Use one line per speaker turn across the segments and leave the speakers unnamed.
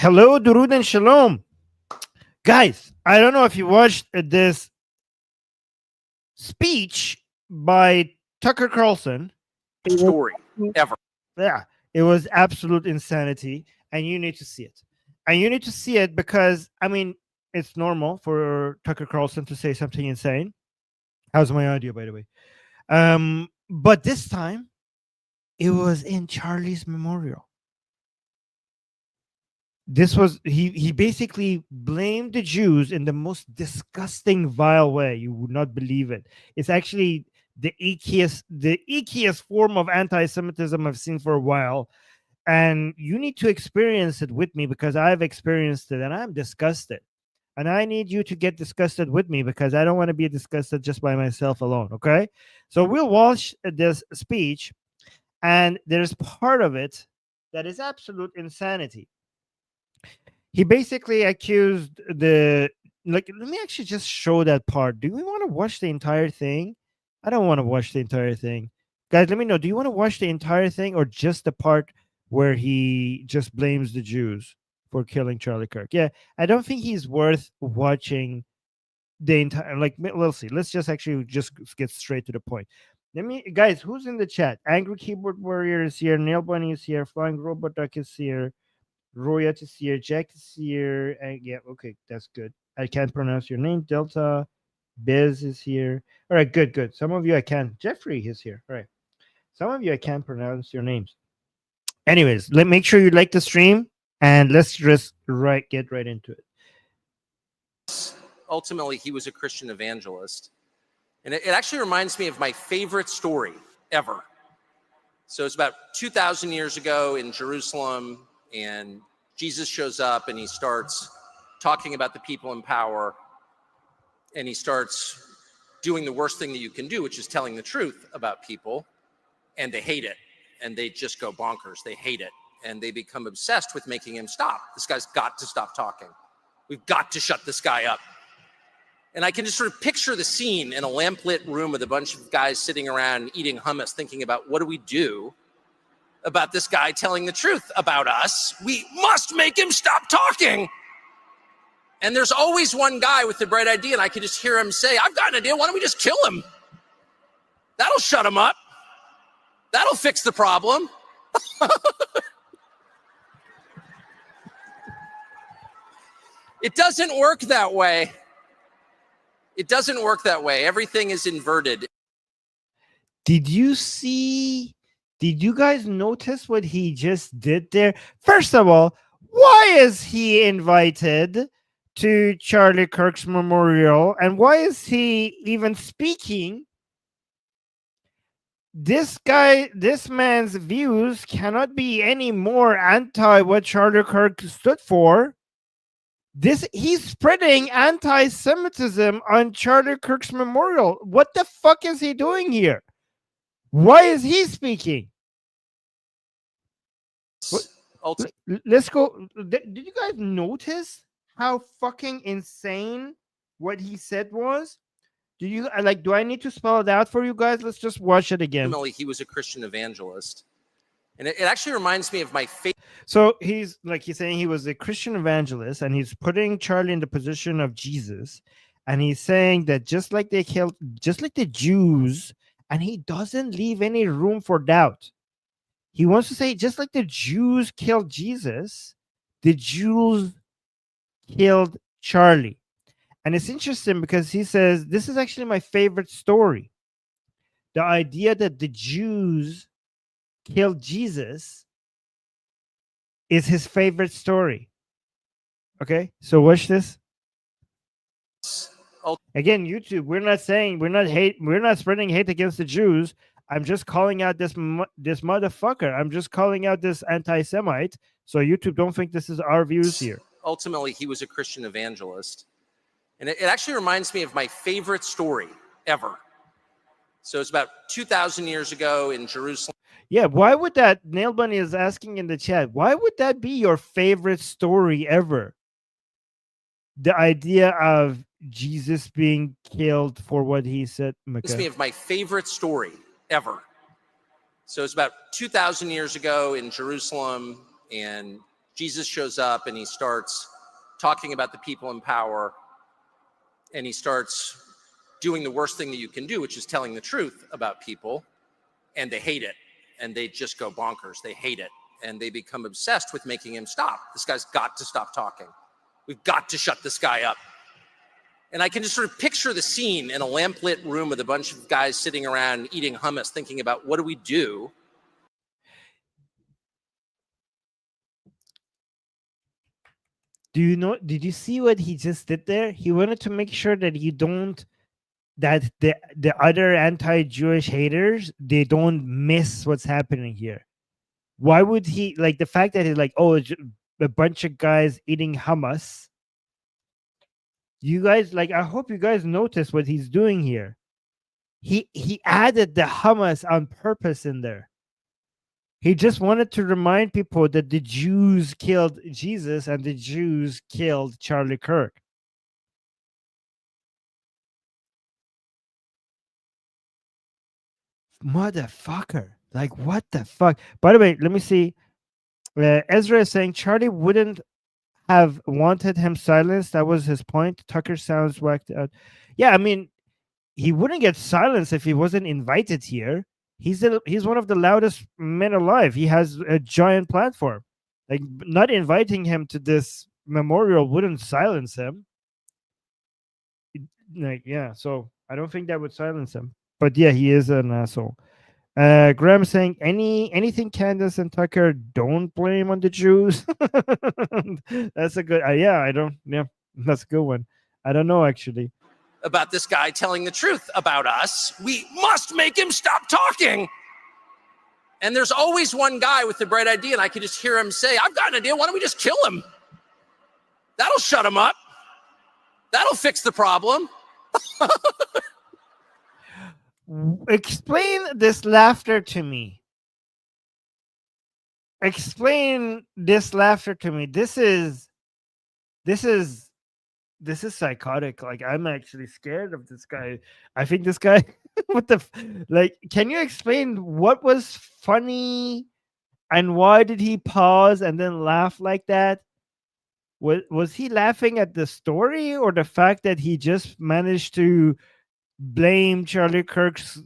Hello, Durud and Shalom. Guys, I don't know if you watched this speech by Tucker Carlson. It was,
Story ever.
yeah, it was absolute insanity, and you need to see it. And you need to see it because, I mean, it's normal for Tucker Carlson to say something insane. How's my audio, by the way? But this time, it was in Charlie's memorial. This was he basically blamed the Jews in the most disgusting, vile way. You would not believe it. It's actually the ickiest form of anti-Semitism I've seen for a while. And you need to experience it with me because I've experienced it and I'm disgusted. And I need you to get disgusted with me because I don't want to be disgusted just by myself alone. Okay. So we'll watch this speech, and there's part of it that is absolute insanity. He basically accused let me actually just show that part. Do we want to watch the entire thing? I don't want to watch the entire thing. Guys, let me know. Do you want to watch the entire thing or just the part where he just blames the Jews for killing Charlie Kirk? Yeah, I don't think he's worth watching the entire, we'll see. Let's just actually just get straight to the point. Guys, who's in the chat? Angry Keyboard Warrior is here. Nail Bunny is here. Flying Robot Duck is here. Roya is here, Jack is here, and yeah, okay, that's good. I can't pronounce your name. Delta Biz is here. All right, good. Some of you I can. Jeffrey is here. All right. Some of you I can't pronounce your names. Anyways, make sure you like the stream, and let's just get right into it.
Ultimately, he was a Christian evangelist. And it actually reminds me of my favorite story ever. So it's about 2,000 years ago in Jerusalem, and Jesus shows up and he starts talking about the people in power, and he starts doing the worst thing that you can do, which is telling the truth about people, and they hate it, and they just go bonkers. They hate it, and they become obsessed with making him stop. This guy's got to stop talking. We've got to shut this guy up. And I can just sort of picture the scene in a lamplit room with a bunch of guys sitting around eating hummus, thinking about what do we do about this guy telling the truth about us. We must make him stop talking. And there's always one guy with the bright idea, and I can just hear him say, I've got an idea, why don't we just kill him? That'll shut him up. That'll fix the problem. It doesn't work that way. It doesn't work that way. Everything is inverted.
Did you guys notice what he just did there? First of all, why is he invited to Charlie Kirk's memorial? And why is he even speaking? This man's views cannot be any more anti what Charlie Kirk stood for. He's spreading anti-Semitism on Charlie Kirk's memorial. What the fuck is he doing here? Why is he speaking? Let's go. Did you guys notice how fucking insane what he said was? Do you do I need to spell it out for you guys? Let's just watch it again.
Ultimately, he was a Christian evangelist. And it actually reminds me of my faith.
So he's saying he was a Christian evangelist, and he's putting Charlie in the position of Jesus. And he's saying that just like the Jews, and he doesn't leave any room for doubt. He wants to say, just like the Jews killed Jesus, the Jews killed Charlie. And it's interesting because he says, this is actually my favorite story. The idea that the Jews killed Jesus is his favorite story. Okay, so watch this. Again, YouTube, we're not spreading hate against the Jews. I'm just calling out this motherfucker. I'm just calling out this anti-Semite. So YouTube, don't think this is our views here.
Ultimately, he was a Christian evangelist. And it actually reminds me of my favorite story ever. So it's about 2,000 years ago in Jerusalem.
Yeah, why would that, Nail Bunny is asking in the chat, why would that be your favorite story ever? The idea of Jesus being killed for what he said.
Reminds me of my favorite story ever. So it's about 2,000 years ago in Jerusalem, and Jesus shows up and he starts talking about the people in power, and he starts doing the worst thing that you can do, which is telling the truth about people, and they hate it, and they just go bonkers. They hate it, and they become obsessed with making him stop. This guy's got to stop talking. We've got to shut this guy up. And I can just sort of picture the scene in a lamplit room with a bunch of guys sitting around eating hummus, thinking about what do we do?
Do you know? Did you see what he just did there? He wanted to make sure that the other anti-Jewish haters, they don't miss what's happening here. Why would he, like, the fact that he's like, oh, it's a bunch of guys eating hummus? You guys, like, I hope you guys notice what he's doing here. He added the hummus on purpose in there. He just wanted to remind people that the Jews killed Jesus and the Jews killed Charlie Kirk. Motherfucker. Like, what the fuck? By the way, let me see. Ezra is saying Charlie wouldn't have wanted him silenced. That was his point. Tucker sounds whacked out. Yeah, I mean, he wouldn't get silenced if he wasn't invited here. He's one of the loudest men alive. He has a giant platform. Like, not inviting him to this memorial wouldn't silence him. Like, yeah, so I don't think that would silence him. But yeah, he is an asshole. Graham saying anything Candace and Tucker don't blame on the Jews. That's a good. That's a good one. I don't know actually.
About this guy telling the truth about us. We must make him stop talking. And there's always one guy with the bright idea, and I can just hear him say, I've got an idea. Why don't we just kill him? That'll shut him up. That'll fix the problem.
Explain this laughter to me. Explain this laughter to me. This is psychotic. Like, I'm actually scared of this guy. I think this guy like, can you explain what was funny and why did he pause and then laugh like that? Was he laughing at the story or the fact that he just managed to blame Charlie Kirk's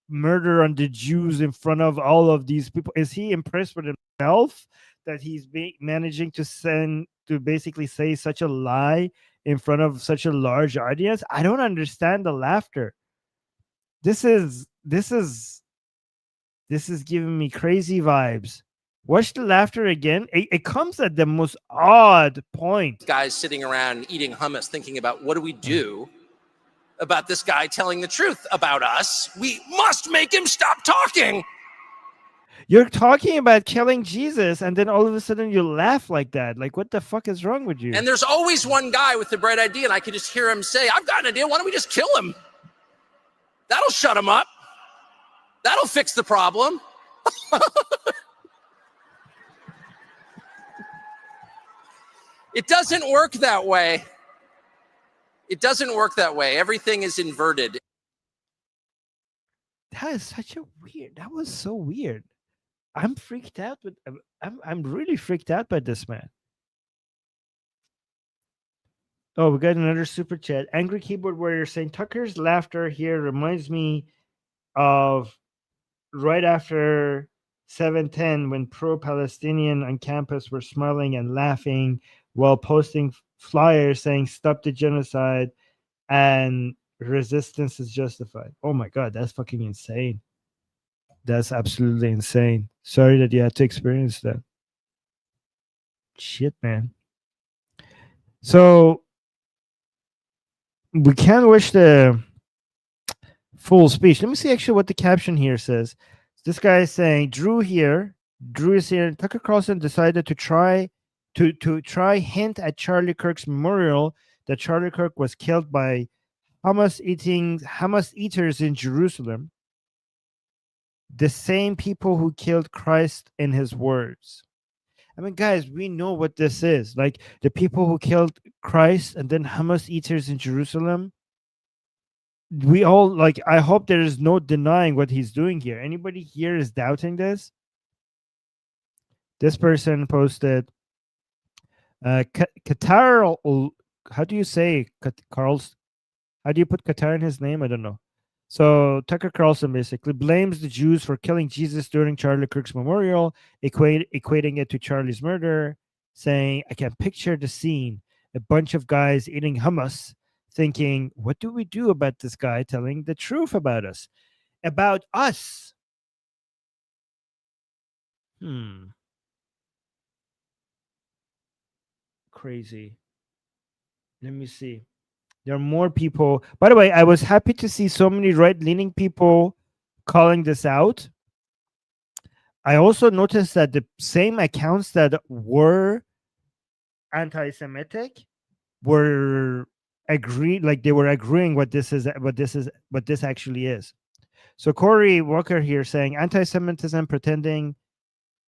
murder on the Jews in front of all of these people? Is he impressed with himself that he's managing to basically say such a lie in front of such a large audience? I don't understand the laughter. This is giving me crazy vibes. Watch the laughter again. It comes at the most odd point.
Guys sitting around eating hummus, thinking about what do we do about this guy telling the truth about us? We must make him stop talking.
You're talking about killing Jesus, and then all of a sudden you laugh like that. Like, what the fuck is wrong with you?
And there's always one guy with the bright idea, and I can just hear him say, I've got an idea. Why don't we just kill him? That'll shut him up. That'll fix the problem. It doesn't work that way. It doesn't work that way. Everything is inverted.
That was so weird. I'm freaked out with I'm really freaked out by this man. Oh, we got another super chat. Angry Keyboard Warrior saying Tucker's laughter here reminds me of right after 7/10 when pro-Palestinian on campus were smiling and laughing while posting flyers saying stop the genocide and resistance is justified. Oh my god, that's fucking insane. That's absolutely insane. Sorry that you had to experience that. Shit, man. So we can't wish the full speech. Let me see actually what the caption here says. This guy is saying Drew is here. Tucker Carlson decided to try hint at Charlie Kirk's memorial that Charlie Kirk was killed by Hamas eaters in Jerusalem. The same people who killed Christ in his words. I mean, guys, we know what this is. Like, the people who killed Christ and then Hamas eaters in Jerusalem. We all, like, I hope there is no denying what he's doing here. Anybody here is doubting this? This person posted Qatar. How do you say Carl's? How do you put Qatar in his name? I don't know. So Tucker Carlson basically blames the Jews for killing Jesus during Charlie Kirk's memorial, equating it to Charlie's murder, saying, "I can picture the scene: a bunch of guys eating hummus, thinking, what do we do about this guy telling the truth about us? About us?" Crazy. Let me see. There are more people. By the way, I was happy to see so many right-leaning people calling this out. I also noticed that the same accounts that were anti-Semitic were they were agreeing what this actually is. So Corey Walker here saying anti-Semitism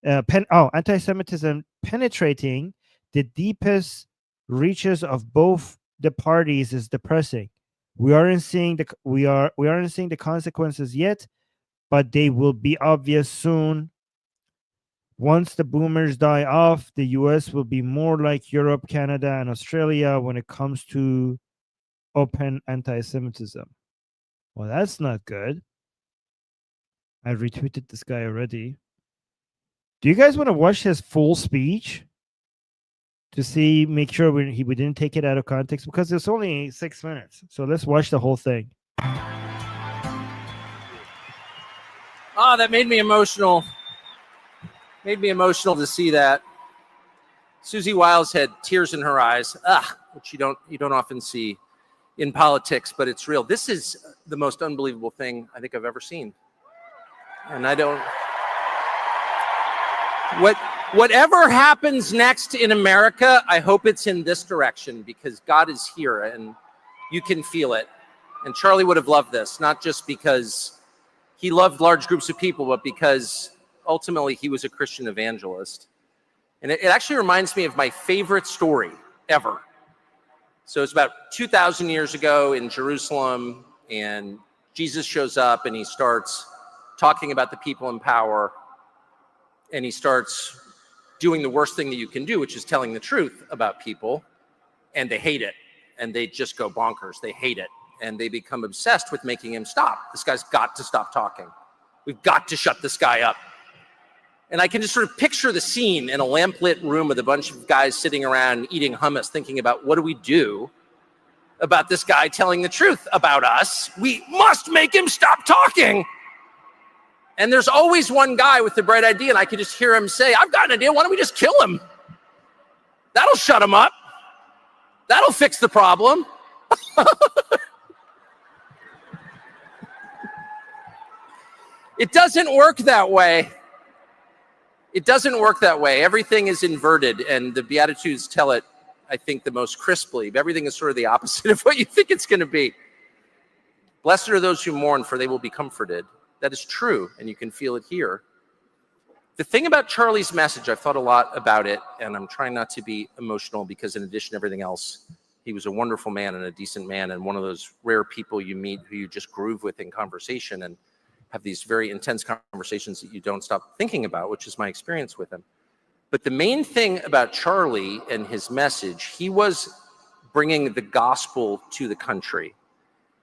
anti-Semitism penetrating the deepest reaches of both the parties is depressing. We aren't seeing the consequences yet, but they will be obvious soon. Once the boomers die off, the US will be more like Europe, Canada, and Australia when it comes to open anti-Semitism. Well, that's not good. I retweeted this guy already. Do you guys want to watch his full speech to make sure we didn't take it out of context? Because it's only 6 minutes. So let's watch the whole thing.
Oh, that made me emotional. Made me emotional to see that. Susie Wiles had tears in her eyes, which you don't often see in politics, but it's real. This is the most unbelievable thing I think I've ever seen. And whatever happens next in America, I hope it's in this direction, because God is here and you can feel it. And Charlie would have loved this, not just because he loved large groups of people, but because ultimately he was a Christian evangelist. And it actually reminds me of my favorite story ever. So it's about 2,000 years ago in Jerusalem, and Jesus shows up and he starts talking about the people in power, and he starts doing the worst thing that you can do, which is telling the truth about people, and they hate it, and they just go bonkers. They hate it, and they become obsessed with making him stop. This guy's got to stop talking. We've got to shut this guy up. And I can just sort of picture the scene in a lamplit room with a bunch of guys sitting around eating hummus, thinking about, what do we do about this guy telling the truth about us? We must make him stop talking. And there's always one guy with the bright idea, and I can just hear him say, I've got an idea. Why don't we just kill him? That'll shut him up. That'll fix the problem. It doesn't work that way. It doesn't work that way. Everything is inverted, and the Beatitudes tell it, I think, the most crisply. Everything is sort of the opposite of what you think it's going to be. Blessed are those who mourn, for they will be comforted. That is true, and you can feel it here. The thing about Charlie's message, I've thought a lot about it, and I'm trying not to be emotional, because in addition to everything else, he was a wonderful man and a decent man, and one of those rare people you meet who you just groove with in conversation and have these very intense conversations that you don't stop thinking about, which is my experience with him. But the main thing about Charlie and his message, he was bringing the gospel to the country.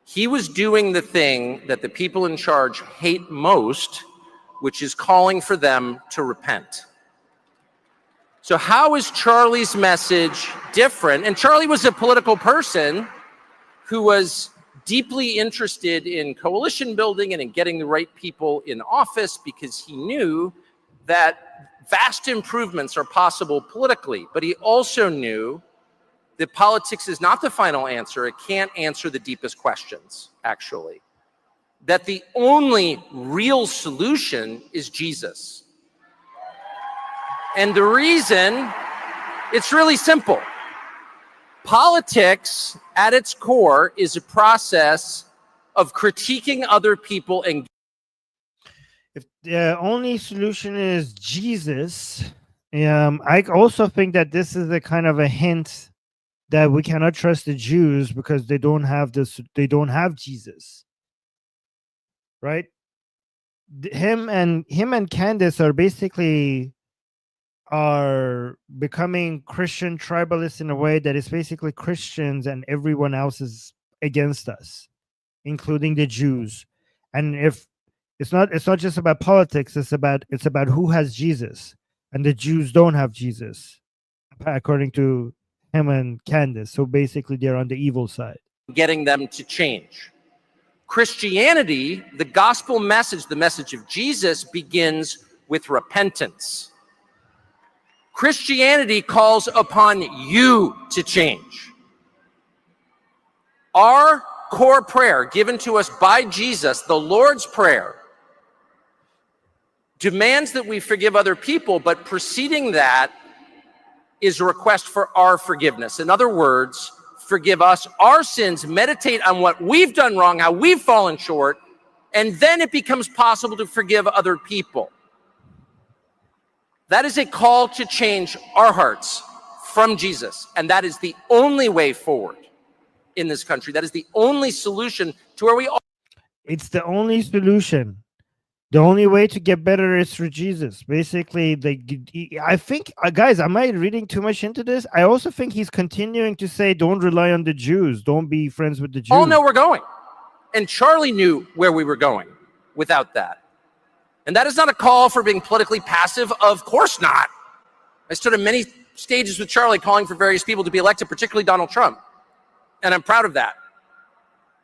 He was doing the thing that the people in charge hate most, which is calling for them to repent. So how is Charlie's message different? And Charlie was a political person who was deeply interested in coalition building and in getting the right people in office, because he knew that vast improvements are possible politically. But he also knew that politics is not the final answer. It can't answer the deepest questions, actually. That the only real solution is Jesus. And the reason, it's really simple. Politics, at its core, is a process of critiquing other people. And
if the only solution is Jesus, I also think that this is a kind of a hint that we cannot trust the Jews because they don't have this. They don't have Jesus, right? Him and Candace are basically are becoming Christian tribalists in a way that is basically Christians and everyone else is against us, including the Jews. And if it's not just about politics, it's about who has Jesus, and the Jews don't have Jesus, according to him and Candace. So basically, they're on the evil side.
Getting them to change. Christianity, the gospel message, the message of Jesus, begins with repentance. Christianity calls upon you to change. Our core prayer given to us by Jesus, the Lord's Prayer, demands that we forgive other people, but preceding that is a request for our forgiveness. In other words, forgive us our sins, meditate on what we've done wrong, how we've fallen short, and then it becomes possible to forgive other people. That is a call to change our hearts from Jesus, and that is the only way forward in this country. That is the only solution to where we are.
It's the only solution. The only way to get better is through Jesus. Basically, I think, guys, am I reading too much into this? I also think he's continuing to say, don't rely on the Jews. Don't be friends with the Jews.
All know we're going. And Charlie knew where we were going without that. And that is not a call for being politically passive. Of course not. I stood on many stages with Charlie calling for various people to be elected, particularly Donald Trump. And I'm proud of that.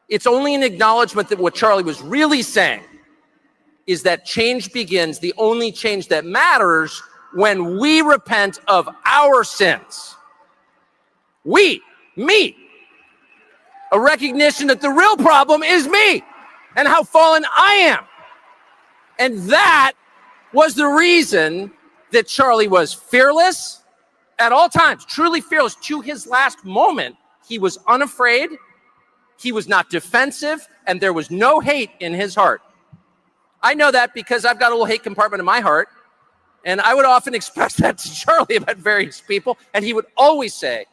It's only an acknowledgement that what Charlie was really saying is that change begins, the only change that matters, when we repent of our sins. Me. A recognition that the real problem is me and how fallen I am. And that was the reason that Charlie was fearless at all times, truly fearless to his last moment. He was unafraid, he was not defensive, and there was no hate in his heart. I know that because I've got a little hate compartment in my heart, and I would often express that to Charlie about various people, and he would always say,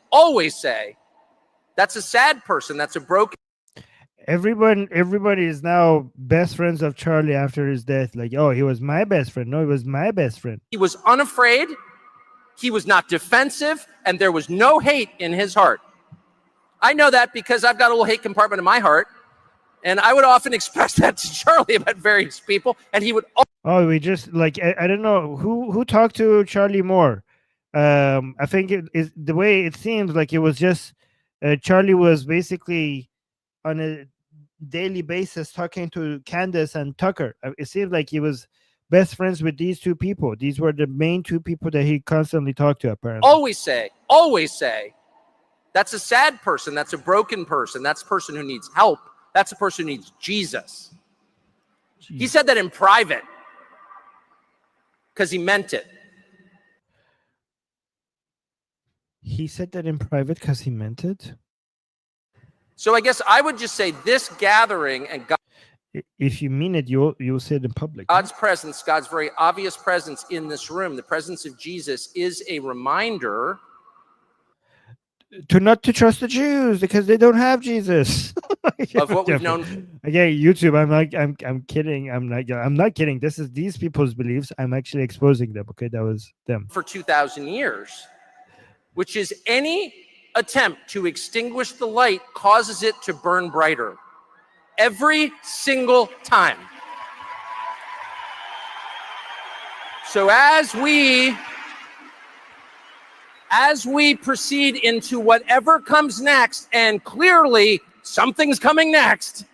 that's a sad person, that's a broken.
Everybody is now best friends of Charlie after his death. Like, oh, he was my best friend. No, he was my best friend.
He was unafraid, he was not defensive, and there was no hate in his heart. I know that because I've got a little hate compartment in my heart, and I would often express that to Charlie about various people, and he would.
Oh, we just like I don't know who talked to Charlie more. I think it is the way it seems like it was just Charlie was basically on a daily basis talking to Candace and Tucker. It seems like he was best friends with these two people. These were the main two people that he constantly talked to, apparently.
Always say, that's a sad person, that's a broken person, that's a person who needs help, that's a person who needs Jesus. Jeez. He said that in private because he meant it.
He said that in private because he meant it?
So I guess I would just say this gathering and God,
if you mean it, you'll say it in public.
God's presence, God's very obvious presence in this room, the presence of Jesus is a reminder
to not to trust the Jews because they don't have Jesus.
Of what we've known.
Okay, YouTube. I'm kidding. I'm not kidding. This is these people's beliefs. I'm actually exposing them. Okay, that was them
for 2,000 years, which is any attempt to extinguish the light causes it to burn brighter every single time. So as we proceed into whatever comes next, and clearly something's coming next,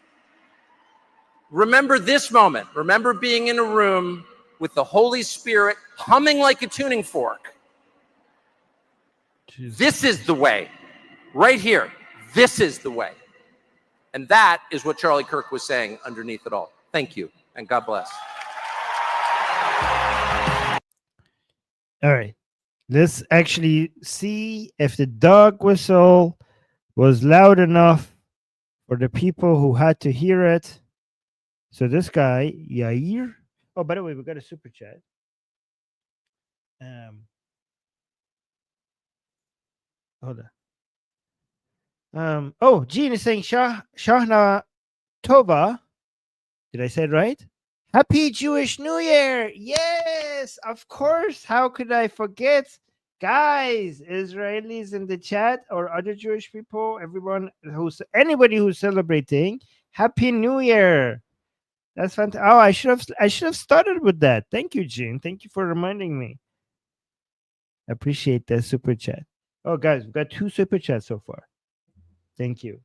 remember this moment. Remember being in a room with the Holy Spirit humming like a tuning fork. Jesus. This is the way. Right here. This is the way. And that is what Charlie Kirk was saying underneath it all. Thank you, and God bless.
All right. Let's actually see if the dog whistle was loud enough for the people who had to hear it. So this guy, Yair. Oh, by the way, we got a super chat. Hold on. Oh, Gene is saying Shahna Tova. Did I say it right? Happy Jewish New Year! Yes, of course. How could I forget? Guys, Israelis in the chat or other Jewish people, anybody who's celebrating, Happy New Year! That's fantastic. Oh, I should have started with that. Thank you, Gene. Thank you for reminding me. Appreciate that super chat. Oh, guys, we've got 2 super chats so far. Thank you.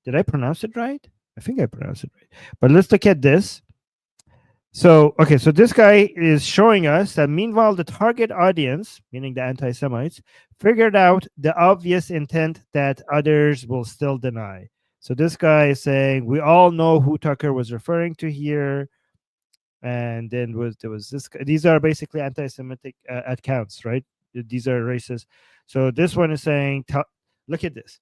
Did I pronounce it right? I think I pronounced it right. But let's look at this. So, okay, so this guy is showing us that meanwhile, the target audience, meaning the anti Semites, figured out the obvious intent that others will still deny. So, this guy is saying, we all know who Tucker was referring to here. And then there was this. These are basically anti-Semitic accounts, right? These are racist. So this one is saying, look at this.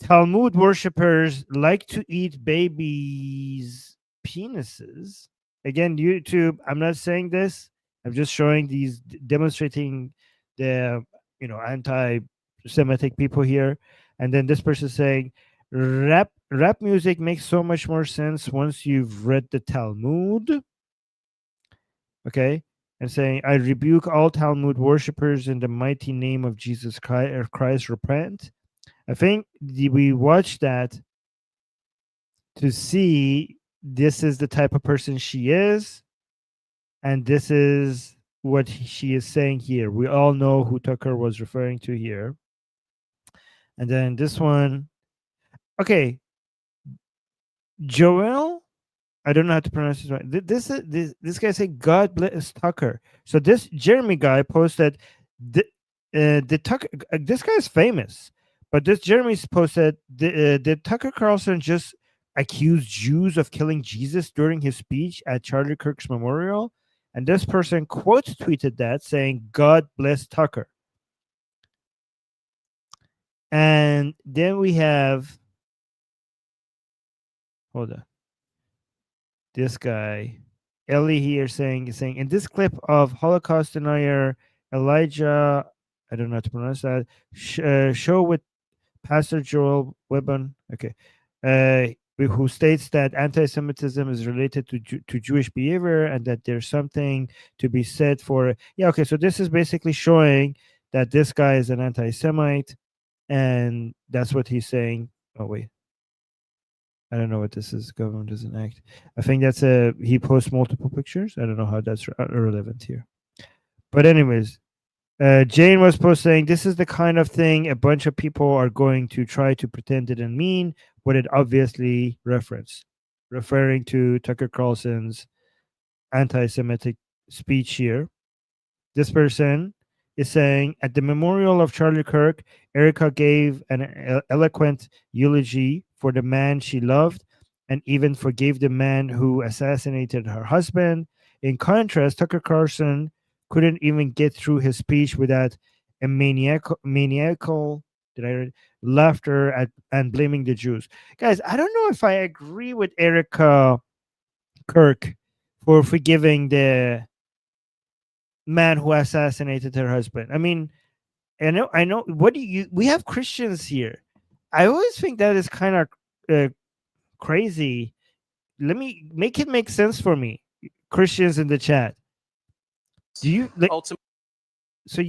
Talmud worshippers like to eat babies' penises. Again, YouTube. I'm not saying this. I'm just showing these, demonstrating the anti-Semitic people here. And then this person saying, rap music makes so much more sense once you've read the Talmud. Okay, and saying, I rebuke all Talmud worshippers in the mighty name of Jesus Christ, repent. I think we watched that to see this is the type of person she is, and this is what she is saying here. We all know who Tucker was referring to here. And then this one, okay, Joel, I don't know how to pronounce this right. This guy said, God bless Tucker. So this Jeremy guy posted the Tucker. This guy is famous, but this Jeremy's posted, did Tucker Carlson just accuse Jews of killing Jesus during his speech at Charlie Kirk's memorial? And this person quote tweeted that, saying, God bless Tucker. And then we have, hold on, this guy Ellie here saying in this clip of Holocaust denier Elijah, I don't know how to pronounce that, show with Pastor Joel Webben, okay, who states that anti-Semitism is related to Jewish behavior and that there's something to be said for, yeah, okay, so this is basically showing that this guy is an anti-Semite, and that's what he's saying. Oh wait, I don't know what this is. Government doesn't act. I think that's he posts multiple pictures. I don't know how that's relevant here. But anyways, Jane was posting, this is the kind of thing a bunch of people are going to try to pretend it didn't mean what it obviously referenced, referring to Tucker Carlson's anti-Semitic speech here. This person is saying, at the memorial of Charlie Kirk, Erica gave an eloquent eulogy for the man she loved and even forgave the man who assassinated her husband. In contrast, Tucker Carlson couldn't even get through his speech without a maniacal laughter and blaming the Jews. Guys, I don't know if I agree with Erica Kirk for forgiving the man who assassinated her husband. I mean, I know. We have Christians here. I always think that is kind of crazy. Let me make it make sense for me. Christians in the chat. Do you like? So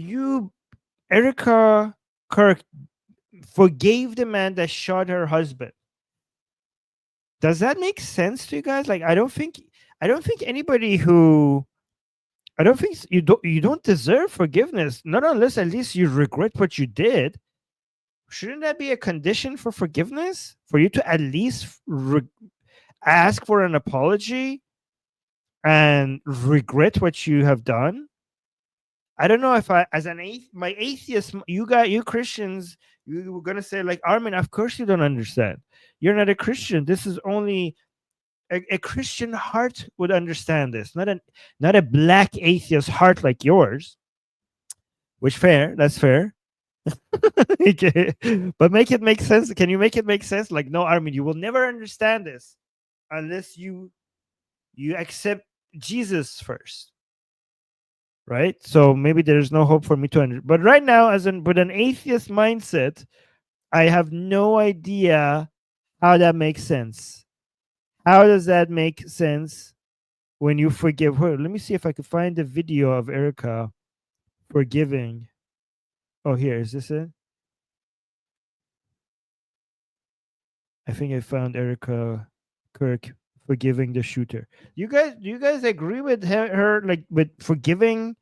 Erica Kirk forgave the man that shot her husband. Does that make sense to you guys? Like, I don't think anybody who, I don't think you don't deserve forgiveness, not unless at least you regret what you did. Shouldn't that be a condition for forgiveness? For you to at least ask for an apology and regret what you have done? I don't know if I, as my atheist, you Christians, you were gonna say like, Armin, of course you don't understand. You're not a Christian. This is only a Christian heart would understand this, not a black atheist heart like yours. Which fair, that's fair. Okay. But make it make sense. Can you make it make sense? Like, no, Armin, you will never understand this unless you accept Jesus first. Right? So maybe there's no hope for me to understand. But right now, with an atheist mindset, I have no idea how that makes sense. How does that make sense when you forgive her. Let me see if I can find the video of Erica forgiving. Oh, here is this it? I think I found Erica Kirk forgiving the shooter. Do you guys agree with her like with forgiving?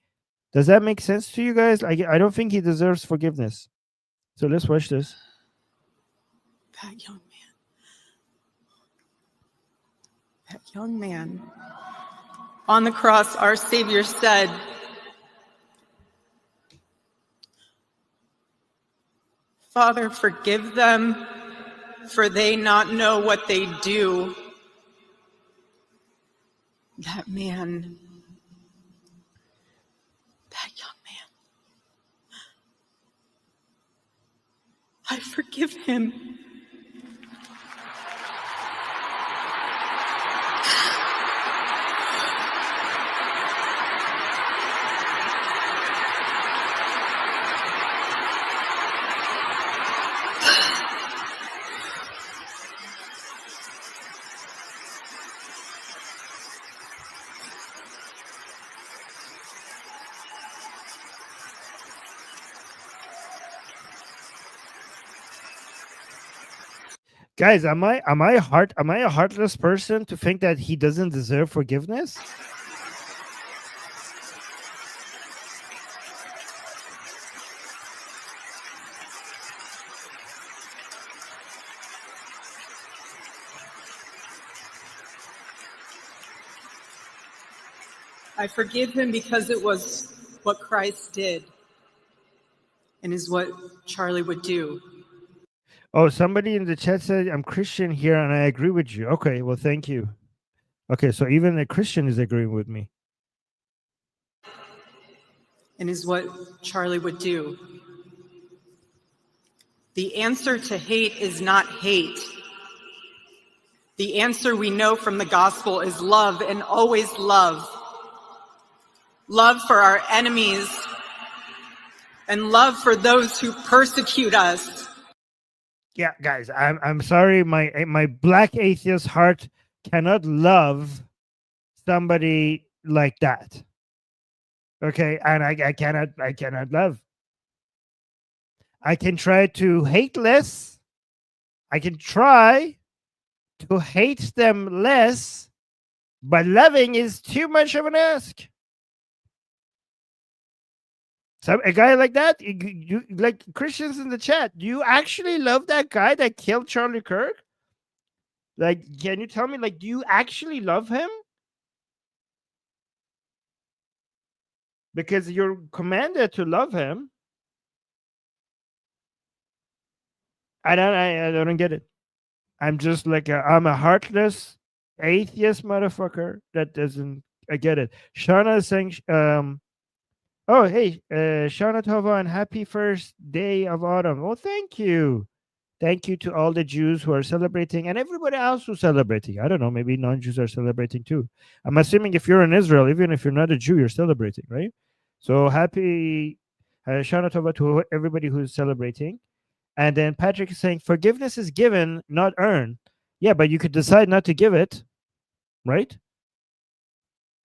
Does that make sense to you guys? I don't think he deserves forgiveness. So let's watch this.
That young man. That young man. On the cross, our Savior said, "Father, forgive them, for they not know what they do." That man, that young man, I forgive him.
Guys, am I a heartless person to think that he doesn't deserve forgiveness?
I forgive him because it was what Christ did and is what Charlie would do.
Oh, somebody in the chat said I'm Christian here and I agree with you. Okay, well thank you. Okay, so even a Christian is agreeing with me.
And is what Charlie would do. The answer to hate is not hate. The answer we know from the gospel is love, and always love. Love for our enemies and love for those who persecute us.
Yeah, guys, I'm sorry, my black atheist heart cannot love somebody like that. Okay, and I cannot love. I can try to hate less. I can try to hate them less, but loving is too much of an ask. So a guy like that, you like Christians in the chat, do you actually love that guy that killed Charlie Kirk? Like, can you tell me, like, do you actually love him? Because you're commanded to love him. I don't get it. I'm just like I'm a heartless atheist motherfucker that doesn't. I get it. Shauna is saying, oh hey, Shauna Tova, and happy first day of autumn. Oh, thank you. Thank you to all the Jews who are celebrating and everybody else who's celebrating. I don't know, maybe non-Jews are celebrating too. I'm assuming if you're in Israel, even if you're not a Jew, you're celebrating, right? So happy Shana Tova to everybody who's celebrating. And then Patrick is saying, forgiveness is given, not earned. Yeah, but you could decide not to give it, right?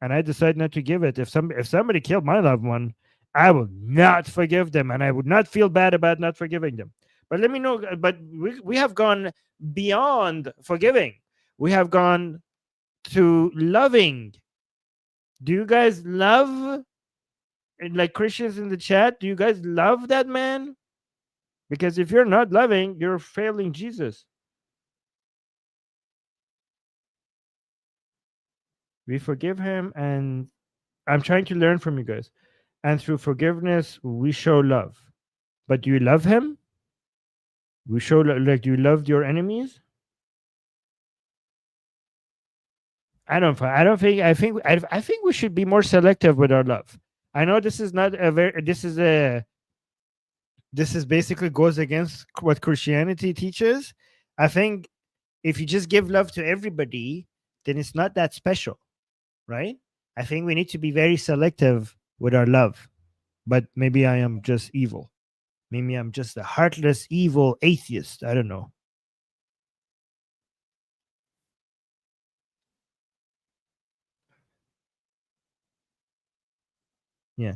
And I decide not to give it. If somebody killed my loved one, I will not forgive them, and I would not feel bad about not forgiving them. But let me know. But we have gone beyond forgiving. We have gone to loving. Do you guys love, like Christians in the chat? Do you guys love that man? Because if you're not loving, you're failing Jesus. We forgive him, and I'm trying to learn from you guys. And through forgiveness, we show love. But do you love him? We show like, do you love your enemies? I don't think. I think we should be more selective with our love. I know this is not a very. This is basically goes against what Christianity teaches. I think if you just give love to everybody, then it's not that special, right? I think we need to be very selective with our love. But maybe I am just evil. Maybe I'm just a heartless, evil atheist. I don't know. Yeah.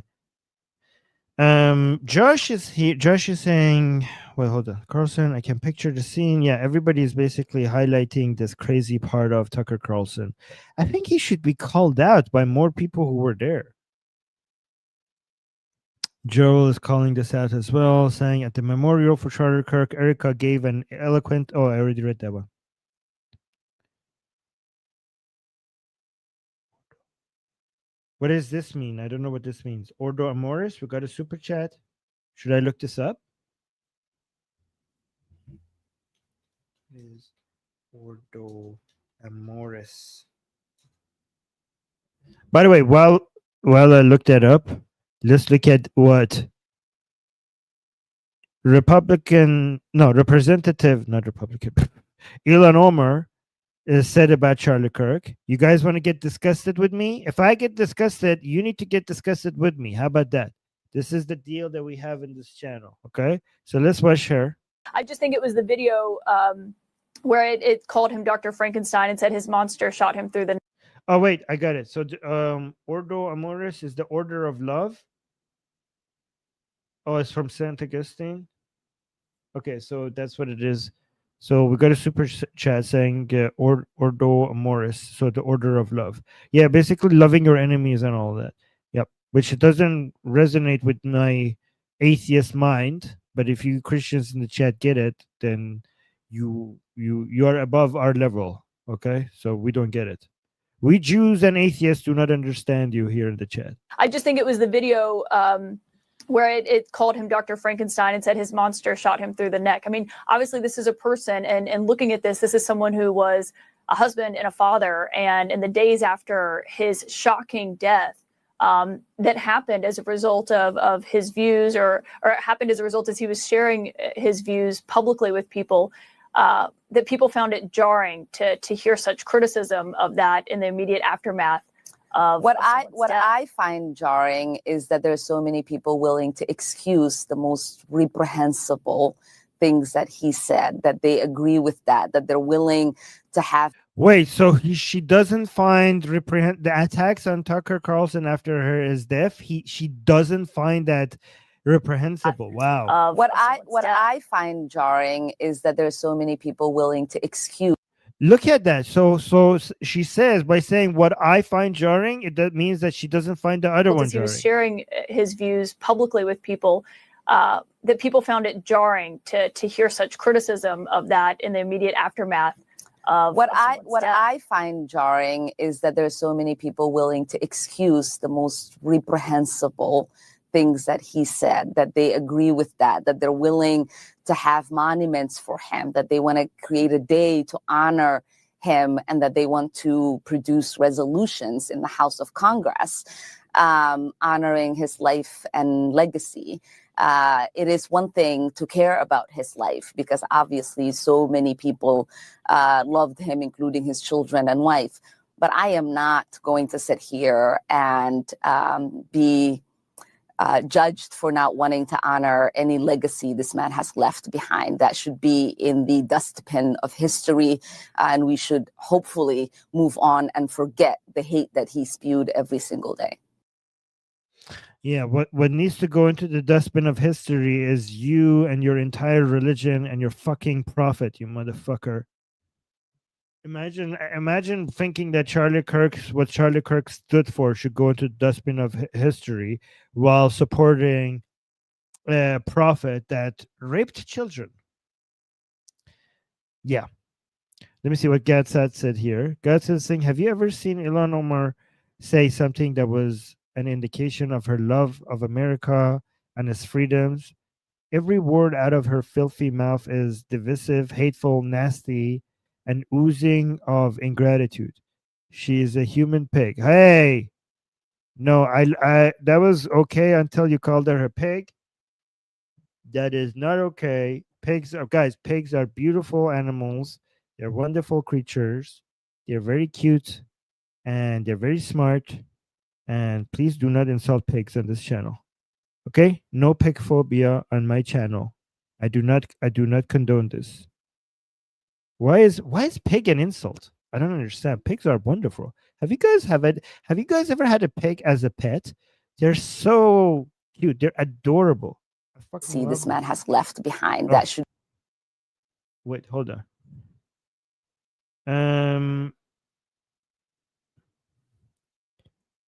Josh is here. Josh is saying, well, hold on. Carlson, I can picture the scene. Yeah, everybody is basically highlighting this crazy part of Tucker Carlson. I think he should be called out by more people who were there. Joel is calling this out as well, saying at the memorial for Charlie Kirk, Erica gave an eloquent. Oh, I already read that one. What does this mean? I don't know what this means. Ordo Amoris, we got a super chat. Should I look this up? Is Ordo Amoris. By the way, while I looked that up, let's look at what Representative, not Republican, Elon Omar said about Charlie Kirk. You guys want to get disgusted with me? If I get disgusted, you need to get disgusted with me. How about that? This is the deal that we have in this channel. Okay, so let's watch her.
I just think it was the video where it called him Dr. Frankenstein and said his monster shot him through the.
Oh wait, I got it. So Ordo Amoris is the order of love. Oh, it's from Saint Augustine. Okay, so that's what it is. So we got a super chat saying Ordo Amoris, so the order of love. Yeah, basically loving your enemies and all that. Yep, which doesn't resonate with my atheist mind. But if you Christians in the chat get it, then you are above our level. Okay, so we don't get it. We Jews and atheists do not understand you here in the chat.
I just think it was the video where it called him Dr. Frankenstein and said his monster shot him through the neck. I mean, obviously this is a person, and looking at this is someone who was a husband and a father, and in the days after his shocking death, that happened as a result of his views, or it happened as a result as he was sharing his views publicly with people, that people found it jarring to hear such criticism of that in the immediate aftermath.
What I find jarring is that there's so many people willing to excuse the most reprehensible things that he said, that they agree with that they're willing to have.
Wait, so she doesn't find the attacks on Tucker Carlson after his death. She doesn't find that reprehensible. Wow.
What I find jarring is that there's so many people willing to excuse.
Look at that. So she says, by saying what I find jarring, that means that she doesn't find the other one jarring.
He was sharing his views publicly with people, that people found it jarring to hear such criticism of that in the immediate aftermath.
What I find jarring is that there's so many people willing to excuse the most reprehensible things that he said, that they agree with that they're willing to have monuments for him, that they want to create a day to honor him, and that they want to produce resolutions in the House of Congress honoring his life and legacy. It is one thing to care about his life, because obviously so many people loved him, including his children and wife. But I am not going to sit here and be judged for not wanting to honor any legacy this man has left behind. That should be in the dustbin of history, and we should hopefully move on and forget the hate that he spewed every single day.
Yeah, what needs to go into the dustbin of history is you and your entire religion and your fucking prophet, you motherfucker. Imagine thinking that what Charlie Kirk stood for should go into the dustbin of history, while supporting a prophet that raped children. Yeah. Let me see what Gadsat said here. Gadsat saying, have you ever seen Ilhan Omar say something that was an indication of her love of America and its freedoms? Every word out of her filthy mouth is divisive, hateful, nasty, and oozing of ingratitude. She is a human pig. Hey, no, I that was okay until you called her a pig. That is not okay. Pigs are beautiful animals. They're wonderful creatures. They're very cute, and they're very smart. And please do not insult pigs on this channel. Okay? No pig phobia on my channel. I do not condone this. Why is pig an insult? I don't understand. Pigs are wonderful. Have you guys ever had a pig as a pet? They're so cute. They're adorable. I fucking
See,
love
this
them.
man has left behind.
Oh.
That should
Wait, hold on.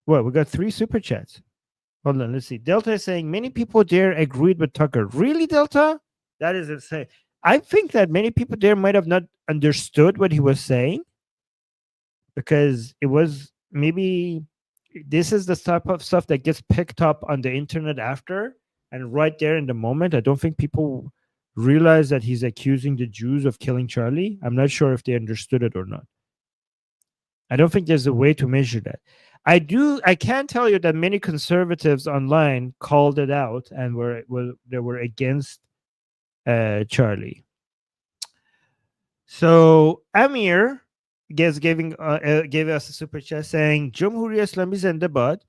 Well, we got 3 super chats. Hold on, let's see. Delta is saying many people there agreed with Tucker. Really, Delta? That is insane. I think that many people there might have not understood what he was saying, because it was maybe this is the type of stuff that gets picked up on the internet after, and right there in the moment. I don't think people realize that he's accusing the Jews of killing Charlie. I'm not sure if they understood it or not. I don't think there's a way to measure that. I can tell you that many conservatives online called it out and they were against Charlie. So Amir gave us a super chat saying Jumhuri Islami Zindabad,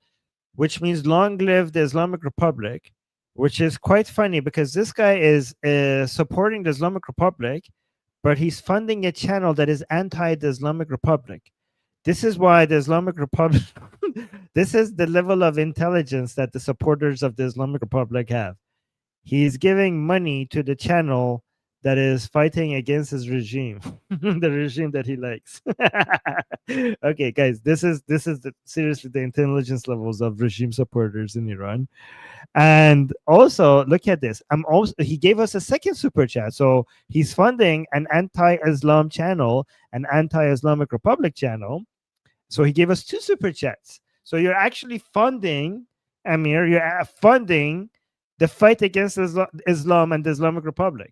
which means long live the Islamic Republic, which is quite funny because this guy is supporting the Islamic Republic, but he's funding a channel that is anti the Islamic Republic. This is why the Islamic Republic, this is the level of intelligence that the supporters of the Islamic Republic have. He's giving money to the channel that is fighting against his regime, the regime that he likes. Okay, guys, this is seriously the intelligence levels of regime supporters in Iran. And also, look at this. He gave us a second super chat. So he's funding an anti-Islam channel, an anti-Islamic Republic channel. So he gave us 2 super chats. So you're actually funding, Amir, you're funding the fight against Islam and the Islamic Republic.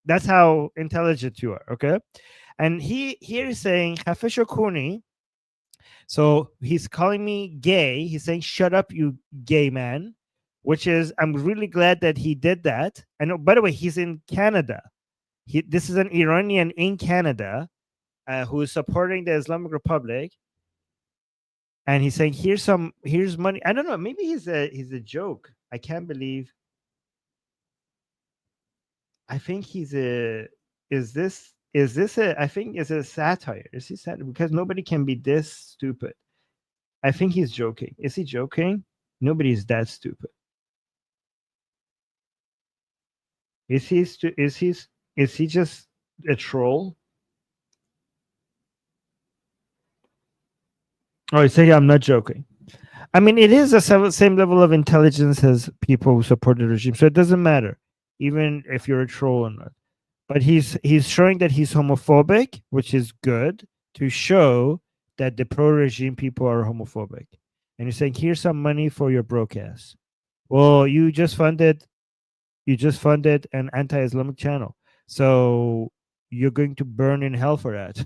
That's how intelligent you are, okay? And here is saying, Hafiz Kuni. So he's calling me gay. He's saying, shut up, you gay man, which is, I'm really glad that he did that. And by the way, he's in Canada. This is an Iranian in Canada who is supporting the Islamic Republic. And he's saying, here's money. I don't know. Maybe he's a joke. I can't believe. I think is this I think is a satire. Is he satire? Because nobody can be this stupid. I think he's joking. Is he joking? Nobody's that stupid. Is he just a troll? Oh, he's saying I'm not joking. I mean, it is the same level of intelligence as people who support the regime, so it doesn't matter, even if you're a troll or not. But he's showing that he's homophobic, which is good to show that the pro-regime people are homophobic. And he's saying, here's some money for your broke ass. Well, you just funded an anti-Islamic channel, so you're going to burn in hell for that.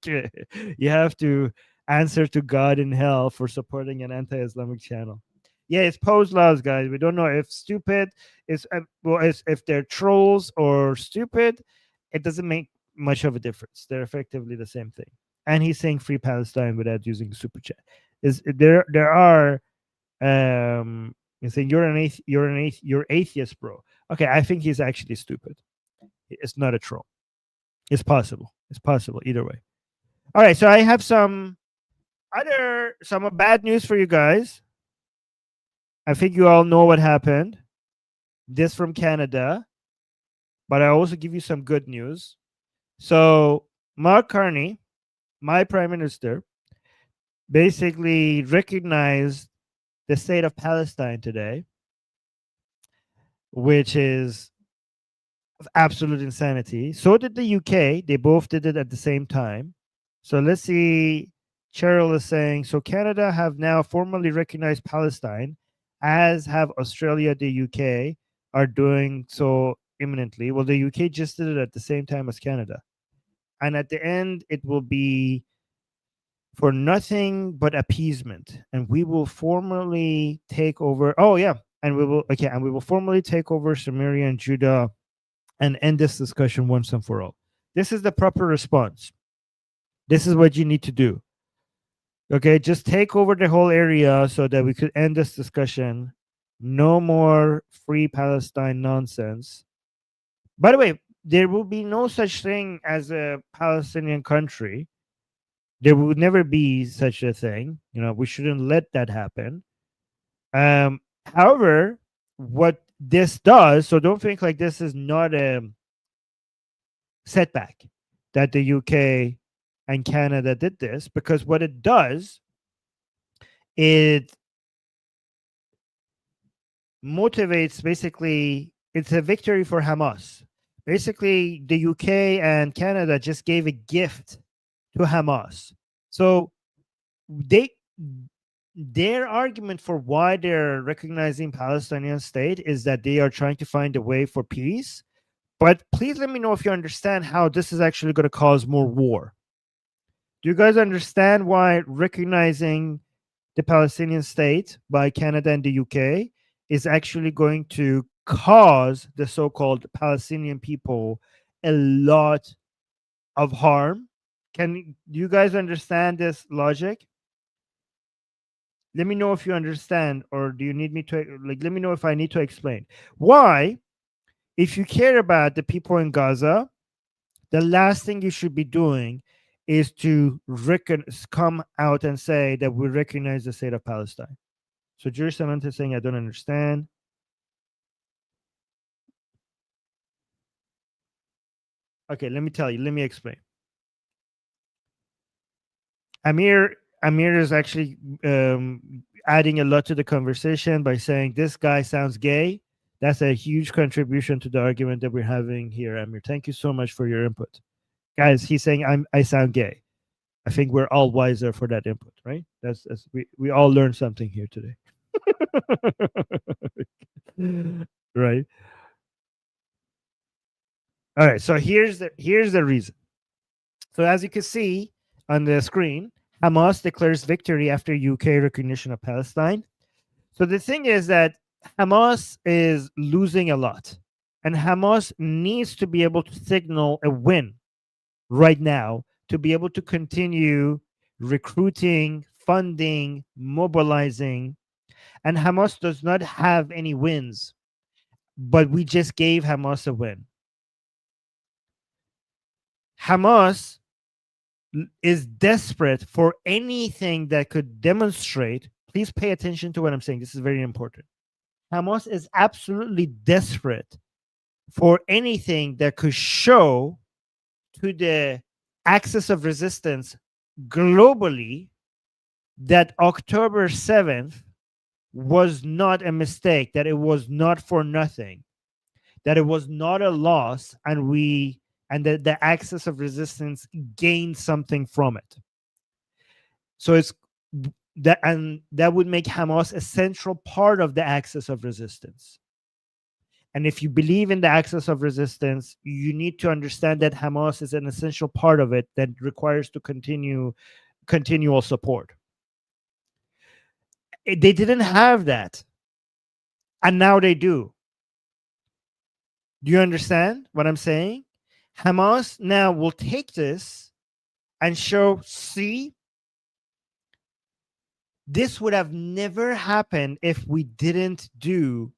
Okay. You have to answer to God in hell for supporting an anti-Islamic channel. Yeah, it's Poe's laws, guys. We don't know if stupid is if they're trolls or stupid. It doesn't make much of a difference. They're effectively the same thing. And he's saying free Palestine without using super chat. There are he's saying you're atheist, bro. Okay, I think he's actually stupid. It's not a troll. It's possible. It's possible either way. All right, so I have some bad news for you guys. I think you all know what happened. This from Canada, but I also give you some good news. So Mark Carney, my prime minister, basically recognized the state of Palestine today, which is absolute insanity. So did the UK. They both did it at the same time. So let's see. Cheryl is saying, so Canada have now formally recognized Palestine, as have Australia, the UK are doing so imminently. Well, the UK just did it at the same time as Canada. And at the end, it will be for nothing but appeasement. And we will formally take over. Oh, yeah. And we will formally take over Samaria and Judah and end this discussion once and for all. This is the proper response. This is what you need to do. Okay, just take over the whole area so that we could end this discussion. No more free Palestine nonsense. By the way, there will be no such thing as a Palestinian country. There will never be such a thing. We shouldn't let that happen. However, what this does, so don't think like this is not a setback that the UK and Canada did this, because what it does, it motivates, basically, it's a victory for Hamas. Basically, the UK and Canada just gave a gift to Hamas. So their argument for why they're recognizing Palestinian state is that they are trying to find a way for peace. But please let me know if you understand how this is actually going to cause more war. Do you guys understand why recognizing the Palestinian state by Canada and the UK is actually going to cause the so-called Palestinian people a lot of harm? Do you guys understand this logic? Let me know if you understand, or do you need me to, like, let me know if I need to explain. Why, if you care about the people in Gaza, the last thing you should be doing is to come out and say that we recognize the state of Palestine. So Jewish Samantha is saying, I don't understand. Okay, let me tell you. Let me explain. Amir is actually adding a lot to the conversation by saying this guy sounds gay. That's a huge contribution to the argument that we're having here, Amir. Thank you so much for your input. Guys, he's saying I sound gay. I think we're all wiser for that input, right? That's we all learned something here today. Right. All right, so here's the reason. So as you can see on the screen, Hamas declares victory after UK recognition of Palestine. So the thing is that Hamas is losing a lot, and Hamas needs to be able to signal a win right now to be able to continue recruiting, funding, mobilizing. And Hamas does not have any wins, but we just gave Hamas a win. Hamas is desperate for anything that could demonstrate. Please pay attention to what I'm saying. This is very important. Hamas is absolutely desperate for anything that could show to the axis of resistance globally that October 7th was not a mistake, that it was not for nothing, that it was not a loss, and that the axis of resistance gained something from it. So it's that, and that would make Hamas a central part of the axis of resistance. And if you believe in the axis of resistance, you need to understand that Hamas is an essential part of it that requires to continual support. They didn't have that, and now they do. Do you understand what I'm saying? Hamas now will take this and show, see, this would have never happened if we didn't do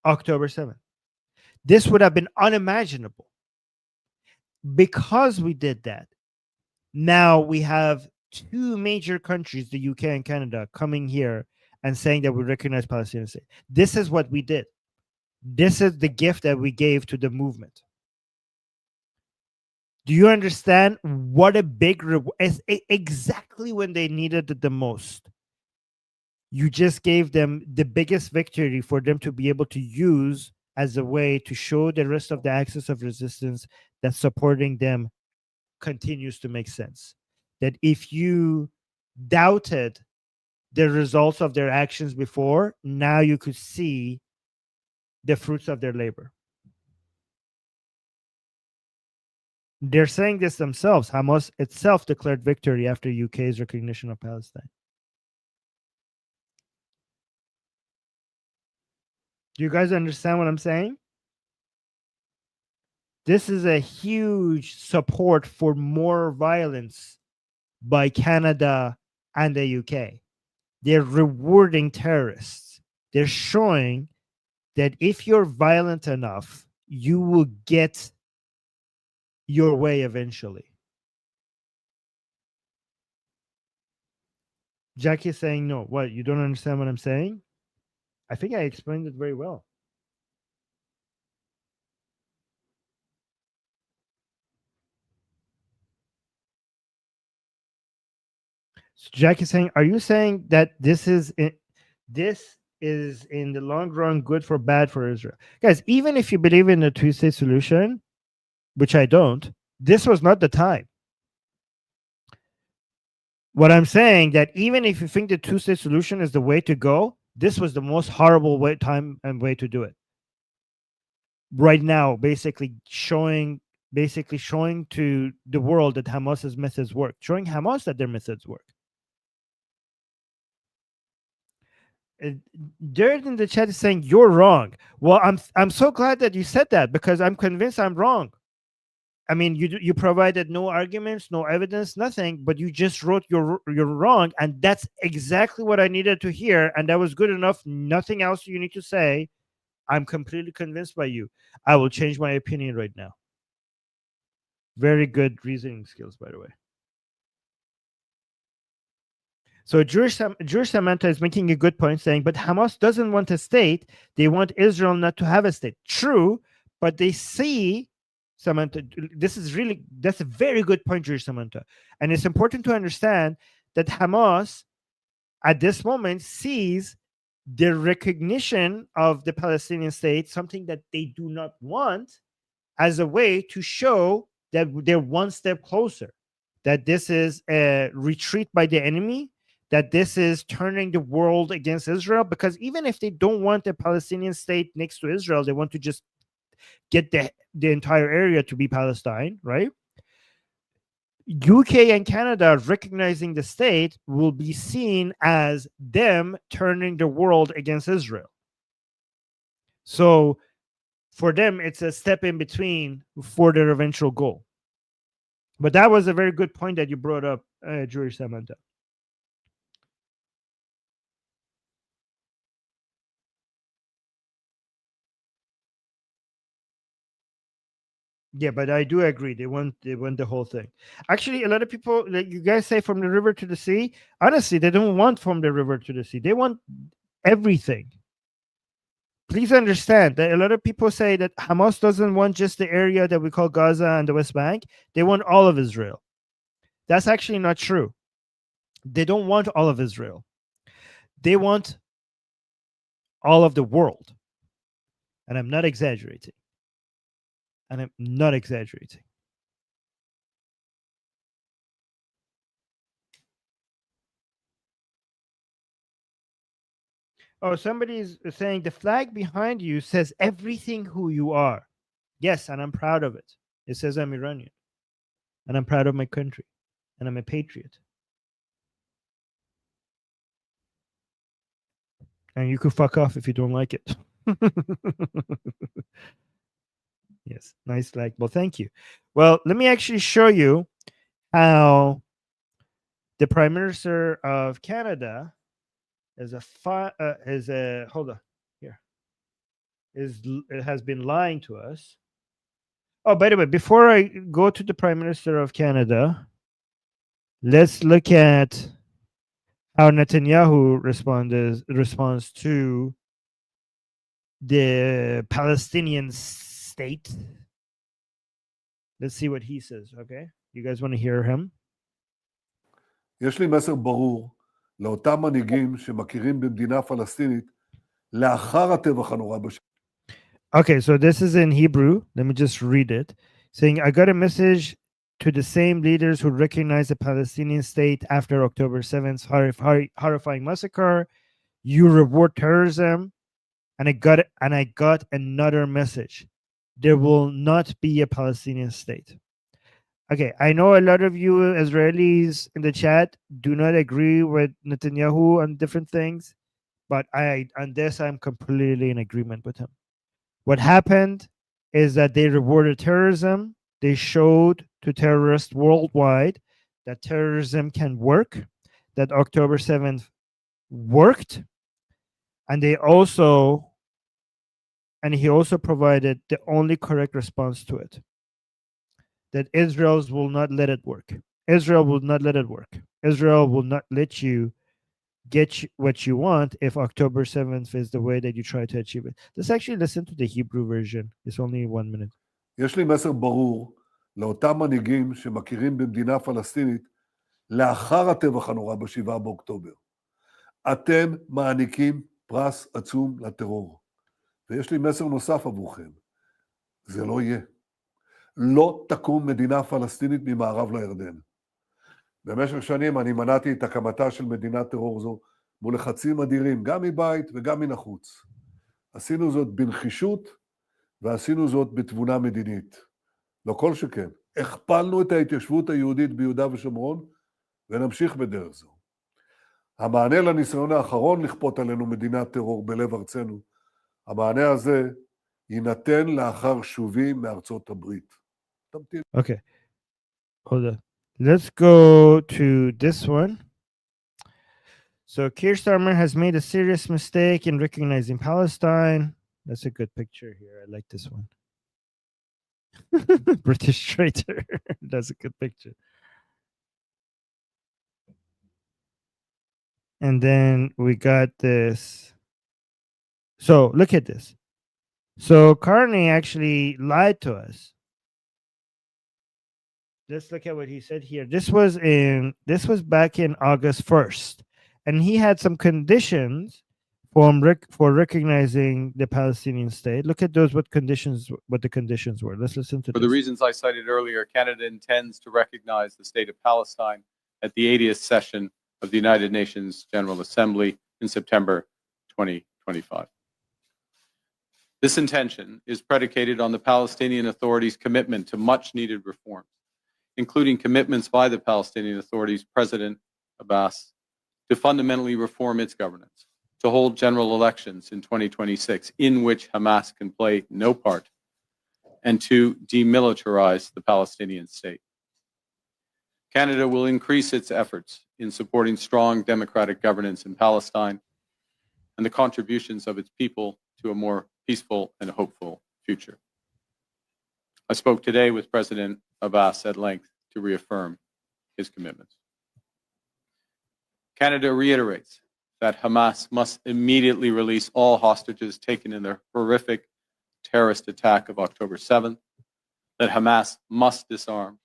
October 7th. This would have been unimaginable. Because we did that, now we have two major countries, the UK and Canada, coming here and saying that we recognize Palestinian state. This is what we did. This is the gift that we gave to the movement. Do you understand what a big exactly when they needed it the most? You just gave them the biggest victory for them to be able to use as a way to show the rest of the axis of resistance that supporting them continues to make sense. That if you doubted the results of their actions before, now you could see the fruits of their labor. They're saying this themselves. Hamas itself declared victory after UK's recognition of Palestine. Do you guys understand what I'm saying? This is a huge support for more violence by Canada and the UK. They're rewarding terrorists. They're showing that if you're violent enough, you will get your way eventually. Jackie is saying no. What? You don't understand what I'm saying? I think I explained it very well. So Jack is saying, are you saying that this is in the long run good for bad for Israel? Guys, even if you believe in the two-state solution, which I don't, this was not the time. What I'm saying that even if you think the two-state solution is the way to go, this was the most horrible time and way to do it. Right now, basically showing to the world that Hamas's methods work, showing Hamas that their methods work. Jared in the chat is saying you're wrong. Well, I'm so glad that you said that, because I'm convinced I'm wrong. I mean, you provided no arguments, no evidence, nothing, but you just wrote you're wrong, and that's exactly what I needed to hear, and that was good enough. Nothing else you need to say. I'm completely convinced by you. I will change my opinion right now. Very good reasoning skills, by the way. So Jewish Samantha is making a good point, saying, but Hamas doesn't want a state. They want Israel not to have a state. True, but they see, Samantha, that's a very good point, Jewish Samantha. And it's important to understand that Hamas, at this moment, sees the recognition of the Palestinian state, something that they do not want, as a way to show that they're one step closer, that this is a retreat by the enemy, that this is turning the world against Israel. Because even if they don't want a Palestinian state next to Israel, they want to just get the entire area to be Palestine, right? UK and Canada recognizing the state will be seen as them turning the world against Israel. So for them, it's a step in between for their eventual goal. But that was a very good point that you brought up, Jewish Samantha. Yeah, but I do agree. They want the whole thing. Actually, a lot of people, like you guys say, from the river to the sea. Honestly, they don't want from the river to the sea. They want everything. Please understand that a lot of people say that Hamas doesn't want just the area that we call Gaza and the West Bank. They want all of Israel. That's actually not true. They don't want all of Israel. They want all of the world. And I'm not exaggerating. Oh, somebody's saying the flag behind you says everything who you are. Yes, and I'm proud of it. It says I'm Iranian. And I'm proud of my country. And I'm a patriot. And you could fuck off if you don't like it. Yes, nice flag. Well, thank you. Well, let me actually show you how the Prime Minister of Canada has been lying to us. Oh, by the way, before I go to the Prime Minister of Canada, let's look at how Netanyahu responds to the Palestinian state. Let's see what he says, okay? You guys want to hear him?
יש לי מסר ברור לאותם מנהיגים שמכירים במדינה פלסטינית לאחר הטבח הנורא
Okay, so this is in Hebrew. Let me just read it. Saying, I got a message to the same leaders who recognize the Palestinian state after October 7th horrifying massacre. You reward terrorism. And I got another message. There will not be a Palestinian state. Okay, I know a lot of you Israelis in the chat do not agree with Netanyahu on different things, but on this, I'm completely in agreement with him. What happened is that they rewarded terrorism. They showed to terrorists worldwide that terrorism can work, that October 7th worked, and he also provided the only correct response to it, that Israel will not let it work. Israel will not let it work. Israel will not let you get what you want if October 7th is the way that you try to achieve it. Let's actually listen to the Hebrew version. It's only 1 minute.
יש לי מסר ברור לאותם מנהיגים שמכירים במדינה פלסטינית לאחר הטבח הנורא ב7 באוקטובר. אתם מעניקים פרס עצום לטרור. ויש לי מסר נוסף עבורכם. זה לא יהיה. לא תקום מדינה פלסטינית ממערב לירדן. במשך שנים אני מנעתי את הקמתה של מדינת טרור זו מול לחצים אדירים, גם מבית וגם מן החוץ. עשינו זאת בנחישות ועשינו זאת בתבונה מדינית. לא כל שכן. הכפלנו את ההתיישבות היהודית ביהודה ושומרון ונמשיך בדרך זו. המענה לניסיון האחרון לכפות עלינו מדינת טרור בלב ארצנו, המענה הזה יינתן לאחר שובי מארצות הברית. תמתין.
Okay. Hold on. Let's go to this one. So Keir Starmer has made a serious mistake in recognizing Palestine. That's a good picture here. I like this one. British traitor. That's a good picture. And then we got this. So look at this. So Carney actually lied to us. Let's look at what he said here. This was back in August 1st. And he had some conditions for recognizing the Palestinian state. Look at those, what the conditions were. Let's listen to
For
this.
the reasons I cited earlier, Canada intends to recognize the state of Palestine at the 80th session of the United Nations General Assembly in September 2025. This intention is predicated on the Palestinian Authority's commitment to much-needed reforms, including commitments by the Palestinian Authority's President Abbas to fundamentally reform its governance, to hold general elections in 2026 in which Hamas can play no part, and to demilitarize the Palestinian state. Canada will increase its efforts in supporting strong democratic governance in Palestine and the contributions of its people to a more peaceful and hopeful future. I spoke today with President Abbas at length to reaffirm his commitments. Canada reiterates that Hamas must immediately release all hostages taken in the horrific terrorist attack of October 7th, that Hamas must disarm,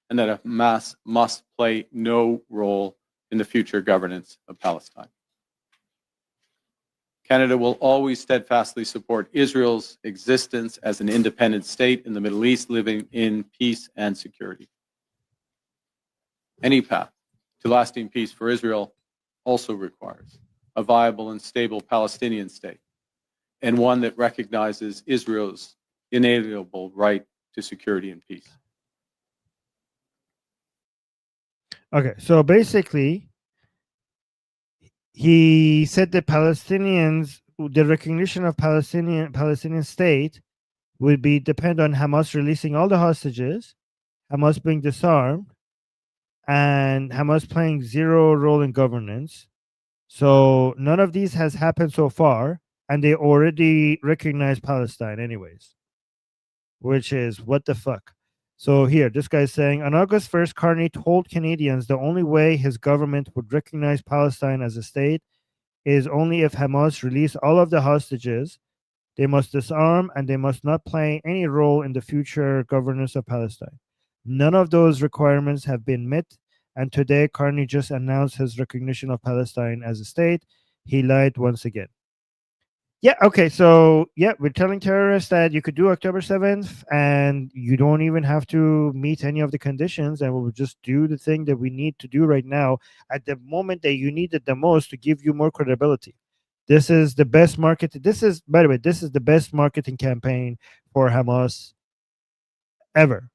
and that Hamas must play no role in the future governance of Palestine. Canada will always steadfastly support Israel's existence as an independent state in the Middle East, living in peace and security. Any path to lasting peace for Israel also requires a viable and stable Palestinian state, and one that recognizes Israel's inalienable right to security and peace.
Okay, so basically, he said the Palestinians, the recognition of Palestinian state would be depend on Hamas releasing all the hostages, Hamas being disarmed, and Hamas playing zero role in governance. So none of these has happened so far, and they already recognize Palestine anyways, which is what the fuck. So here, this guy's saying, on August 1st, Carney told Canadians the only way his government would recognize Palestine as a state is only if Hamas release all of the hostages, they must disarm, and they must not play any role in the future governance of Palestine. None of those requirements have been met, and today Carney just announced his recognition of Palestine as a state. He lied once again. Yeah, okay, so yeah, we're telling terrorists that you could do October 7th and you don't even have to meet any of the conditions, and we'll just do the thing that we need to do right now at the moment that you need it the most to give you more credibility. This is the best market. This is, by the way, this is the best marketing campaign for Hamas ever.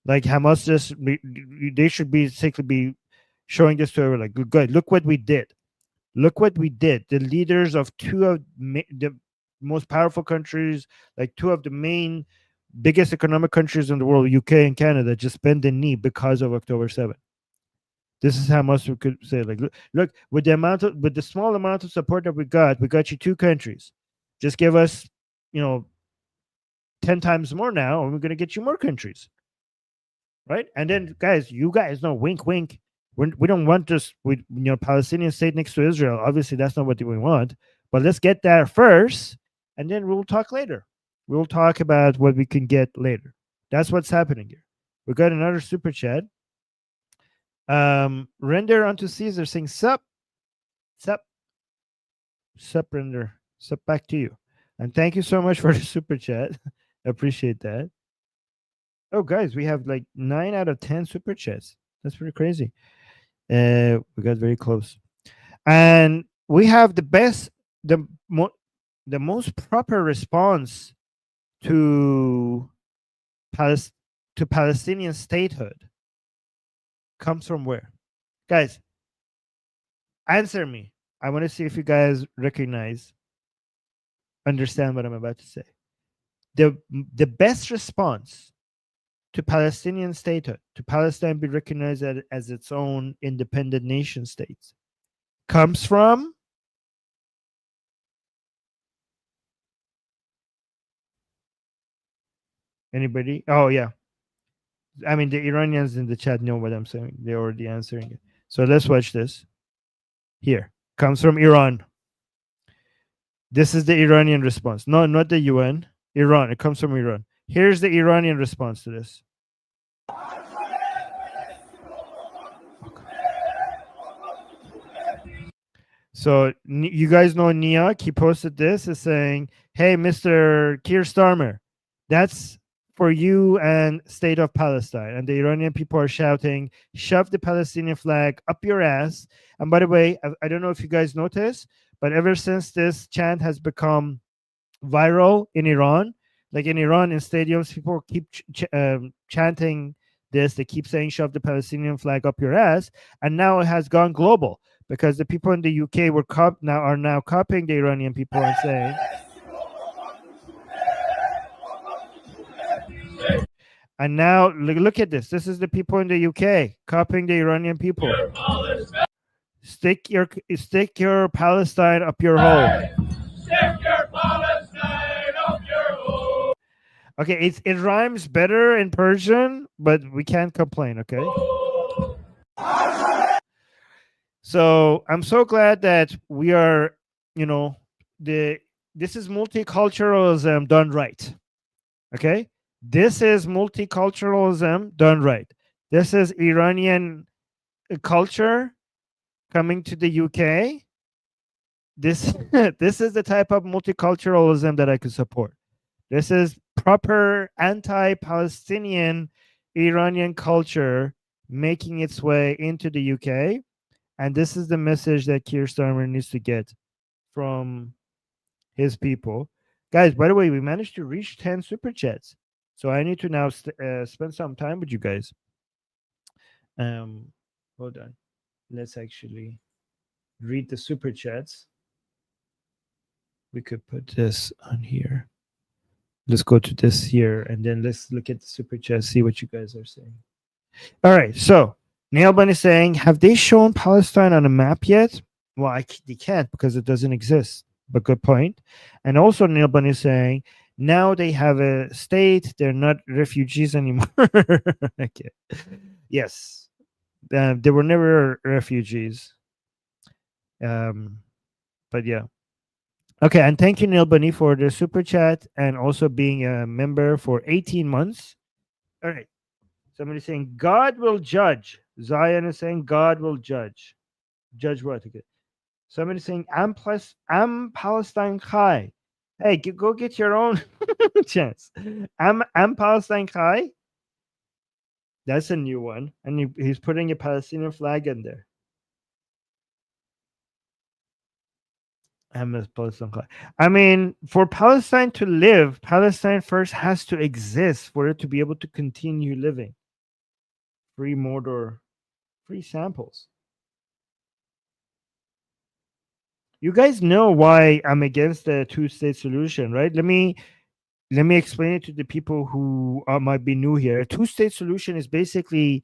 Like Hamas they should basically be showing this to everyone, like, good, look what we did. Look what we did. The leaders of two of the most powerful countries, like two of the main biggest economic countries in the world, UK and Canada, just bend the knee because of October 7th. This is how much we could say. Like, look, with the small amount of support that we got you two countries. Just give us, 10 times more now, and we're going to get you more countries. Right? And then, guys, you guys know, wink, wink, We don't want just Palestinian state next to Israel. Obviously, that's not what we want. But let's get there first, and then we'll talk later. We'll talk about what we can get later. That's what's happening here. We got another super chat. Render unto Caesar saying sup render, sup back to you. And thank you so much for the super chat. Appreciate that. Oh, guys, we have like 9 out of 10 super chats. That's pretty crazy. We got very close. And we have the most proper response to Palestinian statehood comes from where? Guys, answer me. I want to see if you guys understand what I'm about to say. The best response to Palestinian statehood, to Palestine be recognized as its own independent nation state, comes from anybody? Oh, yeah. I mean, the Iranians in the chat know what I'm saying. They're already answering it. So let's watch this. Here. Comes from Iran. This is the Iranian response. No, not the UN. Iran. It comes from Iran. Here's the Iranian response to this. So you guys know Niak, he posted this as saying, hey, Mr. Keir Starmer, that's for you and state of Palestine. And the Iranian people are shouting, shove the Palestinian flag up your ass. And by the way, I don't know if you guys noticed, but ever since this chant has become viral in Iran, like in Iran, in stadiums, people keep chanting this. They keep saying, shove the Palestinian flag up your ass. And now it has gone global because the people in the UK are now copying the Iranian people and saying, and now look at this. This is the people in the UK copying the Iranian people. Stick your Palestine up your hole. Stick your Palestine up your hole. Okay, it rhymes better in Persian, but we can't complain, okay? So I'm so glad that we are, this is multiculturalism done right. Okay? This is multiculturalism done right. This is Iranian culture coming to the UK. This is the type of multiculturalism that I could support. This is proper anti-Palestinian Iranian culture making its way into the UK. And this is the message that Keir Starmer needs to get from his people. Guys, by the way, we managed to reach 10 super chats. So I need to now spend some time with you guys. Hold on. Let's actually read the super chats. We could put this on here. Let's go to this here, and then let's look at the super chat, see what you guys are saying. All right, so Nailbun is saying, have they shown Palestine on a map yet? Well, they can't because it doesn't exist, but good point. And also Nailbun is saying, now they have a state, they're not refugees anymore. Okay. Yes, they were never refugees. But yeah. Okay, and thank you, Neil Bunny, for the super chat and also being a member for 18 months. All right. Somebody saying, God will judge. Zion is saying, God will judge. Judge what? Okay. Somebody saying, I'm Palestine Chai. Hey, go get your own chance. I'm Palestine Chai. That's a new one. And he's putting a Palestinian flag in there. I mean, for Palestine to live, Palestine first has to exist for it to be able to continue living. Free mortar, free samples. You guys know why I'm against the two-state solution, right? Let me explain it to the people who might be new here. A two-state solution is basically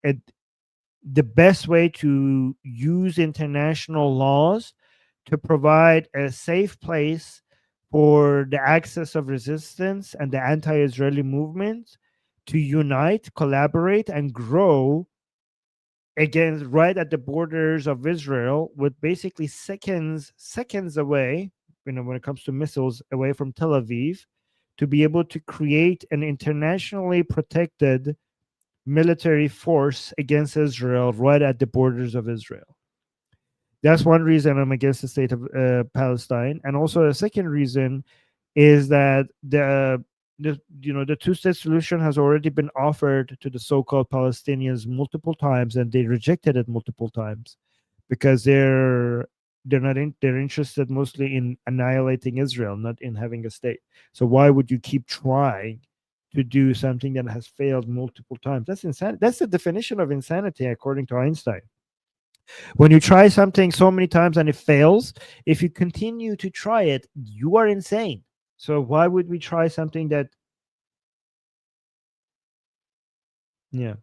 the best way to use international laws to provide a safe place for the axis of resistance and the anti-Israeli movement to unite, collaborate, and grow against right at the borders of Israel, with basically seconds away, when it comes to missiles, away from Tel Aviv, to be able to create an internationally protected military force against Israel right at the borders of Israel. That's one reason I'm against the state of Palestine. And also a second reason is that the two-state solution has already been offered to the so-called Palestinians multiple times, and they rejected it multiple times because they're interested mostly in annihilating Israel, not in having a state. So why would you keep trying to do something that has failed multiple times? That's insanity. That's the definition of insanity according to Einstein. When you try something so many times and it fails, if you continue to try it, you are insane. So why would we try something that, yeah.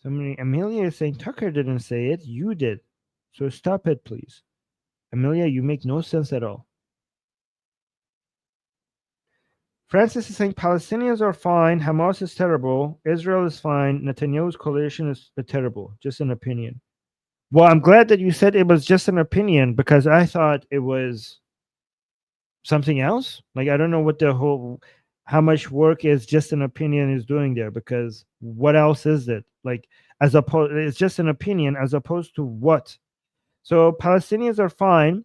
Amelia is saying Tucker didn't say it, you did. So stop it, please. Amelia, you make no sense at all. Francis is saying Palestinians are fine, Hamas is terrible, Israel is fine, Netanyahu's coalition is terrible. Just an opinion. Well, I'm glad that you said it was just an opinion, because I thought it was something else. Like, I don't know what how much work is just an opinion is doing there, because what else is it? Like, it's just an opinion as opposed to what? So Palestinians are fine.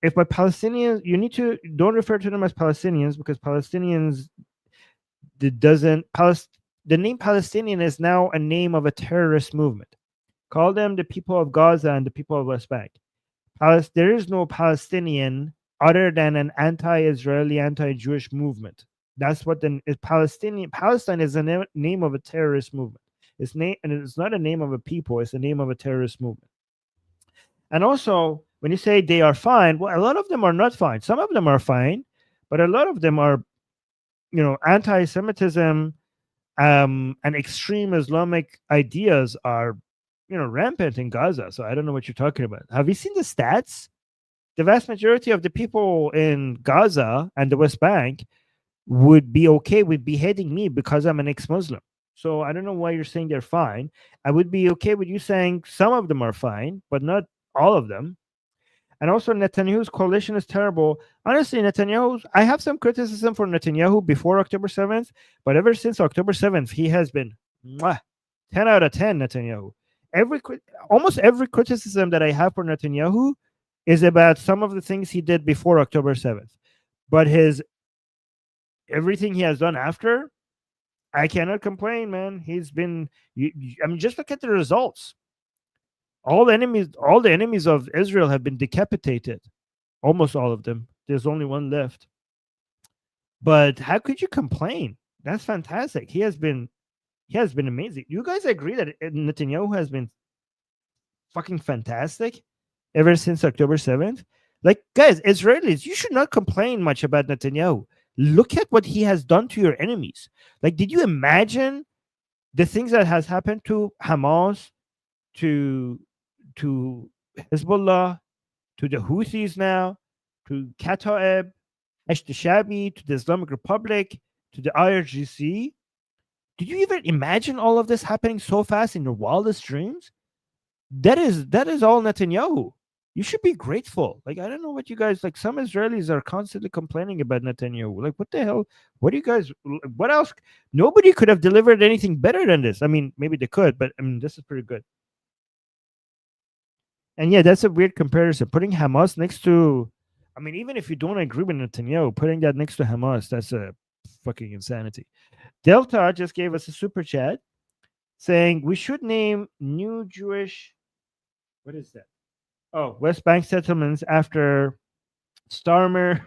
If by Palestinians, don't refer to them as Palestinians, because Palestinians, the name Palestinian is now a name of a terrorist movement. Call them the people of Gaza and the people of West Bank. There is no Palestinian other than an anti-Israeli, anti-Jewish movement. That's what Palestine is the name of a terrorist movement. And it's not a name of a people, it's the name of a terrorist movement. And also, when you say they are fine, well, a lot of them are not fine. Some of them are fine, but a lot of them are, anti-Semitism and extreme Islamic ideas are, rampant in Gaza. So I don't know what you're talking about. Have you seen the stats? The vast majority of the people in Gaza and the West Bank would be okay with beheading me because I'm an ex-Muslim. So I don't know why you're saying they're fine. I would be okay with you saying some of them are fine, but not all of them. And also, Netanyahu's coalition is terrible. Honestly, I have some criticism for Netanyahu before October 7th, but ever since October 7th, he has been 10 out of 10, Netanyahu. Almost every criticism that I have for Netanyahu is about some of the things he did before October 7th. But everything he has done after, I cannot complain, man. He's been, just look at the results. All the enemies of Israel have been decapitated. Almost all of them. There's only one left. But how could you complain? That's fantastic. He has been amazing. You guys agree that Netanyahu has been fucking fantastic ever since October 7th? Like, guys, Israelis, you should not complain much about Netanyahu. Look at what he has done to your enemies. Like, did you imagine the things that has happened to Hamas, to Hezbollah, to the Houthis now, to Kataeb, Shabi, to the Islamic Republic, to the IRGC? Did you even imagine all of this happening so fast in your wildest dreams? That is all Netanyahu. You should be grateful. Like, I don't know what you guys, like, some Israelis are constantly complaining about Netanyahu. Like, what the hell? What else? Nobody could have delivered anything better than this. I mean, maybe they could, but this is pretty good. And yeah, that's a weird comparison. Putting Hamas next to, even if you don't agree with Netanyahu, putting that next to Hamas, that's a fucking insanity. Delta just gave us a super chat saying we should name new Jewish, what is that? Oh, West Bank settlements after Starmer,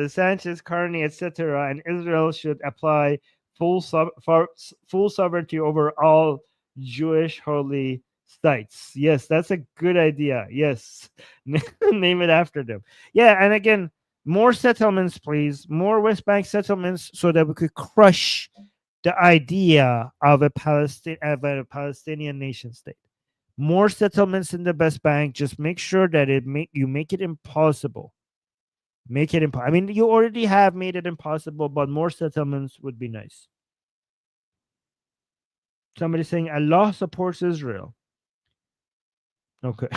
Sanchez, Carney, etc. And Israel should apply full sovereignty over all Jewish holy sites. Yes, that's a good idea. Yes, name it after them. Yeah, and again, more settlements, please. More West Bank settlements so that we could crush the idea of a Palestinian nation state. More settlements in the West Bank. Just make sure that you make it impossible. Make it impossible. You already have made it impossible, but more settlements would be nice. Somebody saying Allah supports Israel. Okay.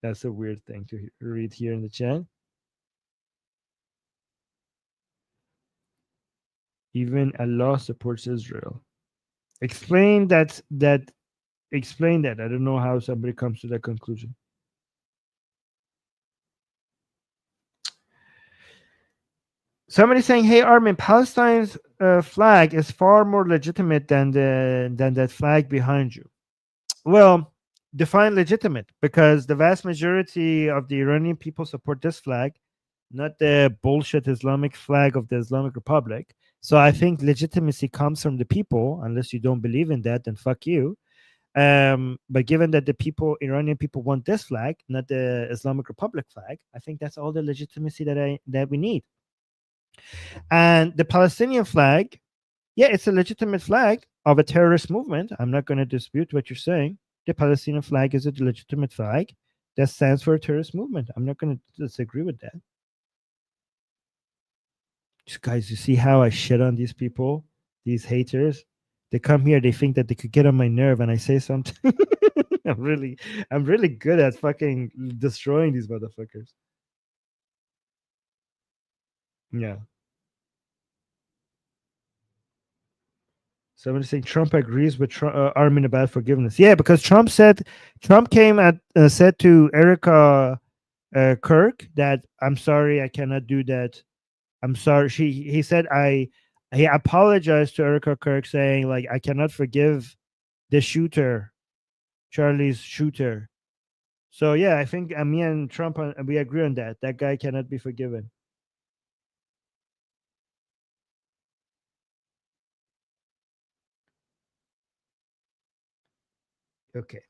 That's a weird thing to read here in the chat. Even Allah supports Israel. Explain that. Explain that. I don't know how somebody comes to that conclusion. Somebody saying, "Hey, Armin, Palestine's flag is far more legitimate than that flag behind you." Well, define legitimate, because the vast majority of the Iranian people support this flag, not the bullshit Islamic flag of the Islamic Republic. So I think legitimacy comes from the people. Unless you don't believe in that, then fuck you. But given that the Iranian people want this flag, not the Islamic Republic flag, I think that's all the legitimacy that we need. And the Palestinian flag, yeah, it's a legitimate flag of a terrorist movement. I'm not going to dispute what you're saying. The Palestinian flag is a legitimate flag that stands for a terrorist movement. I'm not going to disagree with that. Just guys, you see how I shit on these people, these haters? They come here, they think that they could get on my nerve, and I say something. I'm really good at fucking destroying these motherfuckers. Yeah. Somebody saying Trump agrees with Armin about forgiveness. Yeah, because Trump came said to Erica Kirk that I'm sorry, I cannot do that. I'm sorry. He said he apologized to Erica Kirk, saying like I cannot forgive the shooter, Charlie's shooter. So yeah, I think me and Trump we agree on that. That guy cannot be forgiven. Okay.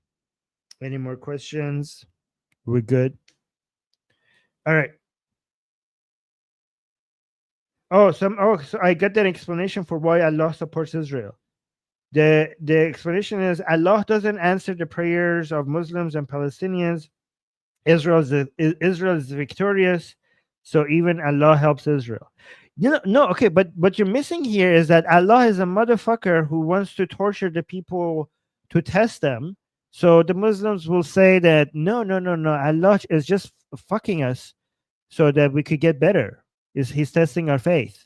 Any more questions? We're good. All right. So I got that explanation for why Allah supports Israel. The explanation is Allah doesn't answer the prayers of Muslims and Palestinians. Israel is victorious, so even Allah helps Israel. No, okay, but what you're missing here is that Allah is a motherfucker who wants to torture the people to test them. So the Muslims will say that no, Allah is just fucking us so that we could get better. He's testing our faith.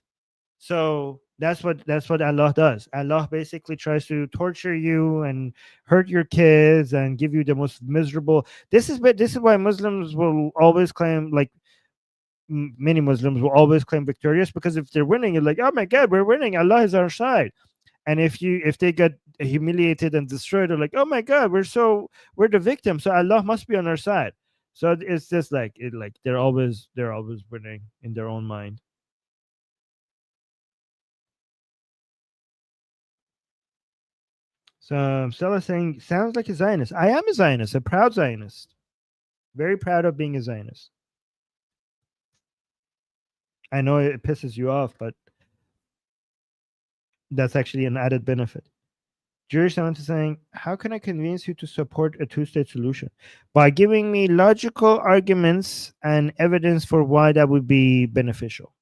So that's what Allah does. Allah basically tries to torture you and hurt your kids and give you the most miserable. This is why Muslims will always claim, like many Muslims will always claim victorious, because if they're winning, you're like, oh my God, we're winning. Allah is on our side. And if they get humiliated and destroyed, they're like, oh my God, we're the victim. So Allah must be on our side. So it's just like they're always winning in their own mind. So Stella saying, sounds like a Zionist. I am a Zionist, a proud Zionist. Very proud of being a Zionist. I know it pisses you off, but that's actually an added benefit. Jewish Scientist saying, how can I convince you to support a two-state solution? By giving me logical arguments and evidence for why that would be beneficial.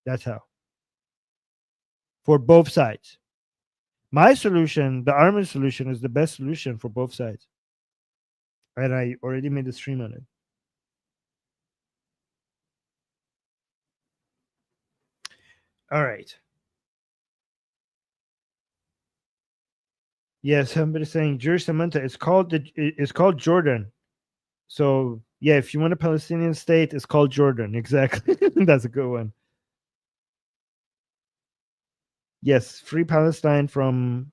That's how. For both sides. My solution, the Armin solution, is the best solution for both sides. And I already made a stream on it. All right. Yeah, somebody saying Jewish Samantha, it's called Jordan. So yeah, if you want a Palestinian state, it's called Jordan. Exactly. That's a good one. Yes, free Palestine from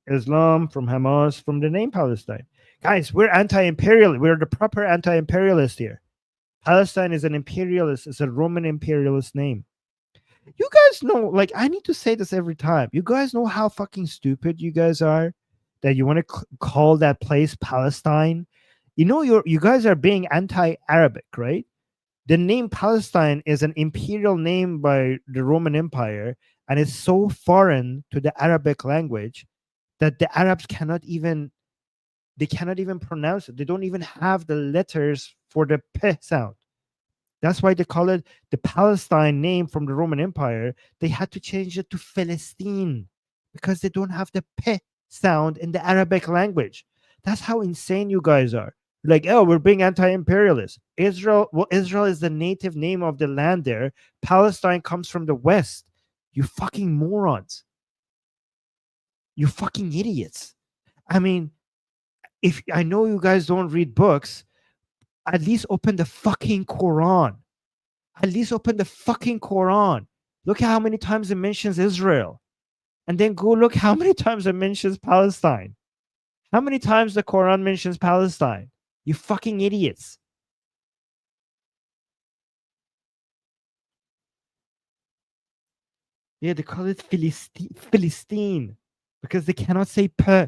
Islam, from Hamas, from the name Palestine. Guys, we're anti-imperial. We're the proper anti-imperialist here. Palestine is an imperialist. It's a Roman imperialist name. You guys know, like, I need to say this every time. You guys know how fucking stupid you guys are that you want to call that place Palestine. You know, you guys are being anti-Arabic, right? The name Palestine is an imperial name by the Roman Empire, and it's so foreign to the Arabic language that the Arabs cannot even pronounce it. They don't even have the letters for the p sound. That's why they call it the Palestine name from the Roman Empire. They had to change it to Philistine because they don't have the P sound in the Arabic language. That's how insane you guys are. Like, oh, we're being anti-imperialist. Israel is the native name of the land there. Palestine comes from the West. You fucking morons. You fucking idiots. I mean, if I know you guys don't read books, at least open the fucking Quran. At least open the fucking Quran. Look at how many times it mentions Israel. And then go look how many times it mentions Palestine. How many times the Quran mentions Palestine? You fucking idiots. Yeah, they call it Philistine because they cannot say P.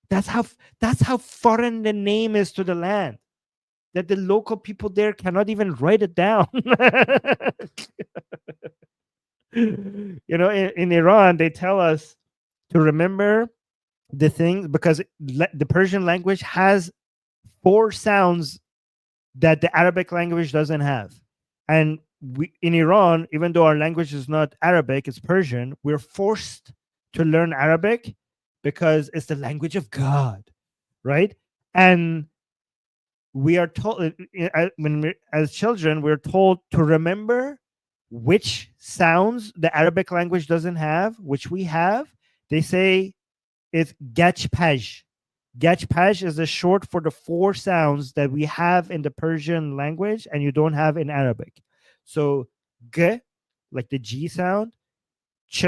That's how foreign the name is to the land, that the local people there cannot even write it down. In Iran, they tell us to remember the things because the Persian language has 4 sounds that the Arabic language doesn't have. And we, in Iran, even though our language is not Arabic, it's Persian, we're forced to learn Arabic because it's the language of God, right? And we are told, as children, we're told to remember which sounds the Arabic language doesn't have, which we have. They say it's gachpaj. Gachpaj is a short for the 4 sounds that we have in the Persian language and you don't have in Arabic. So g, like the G sound, ch,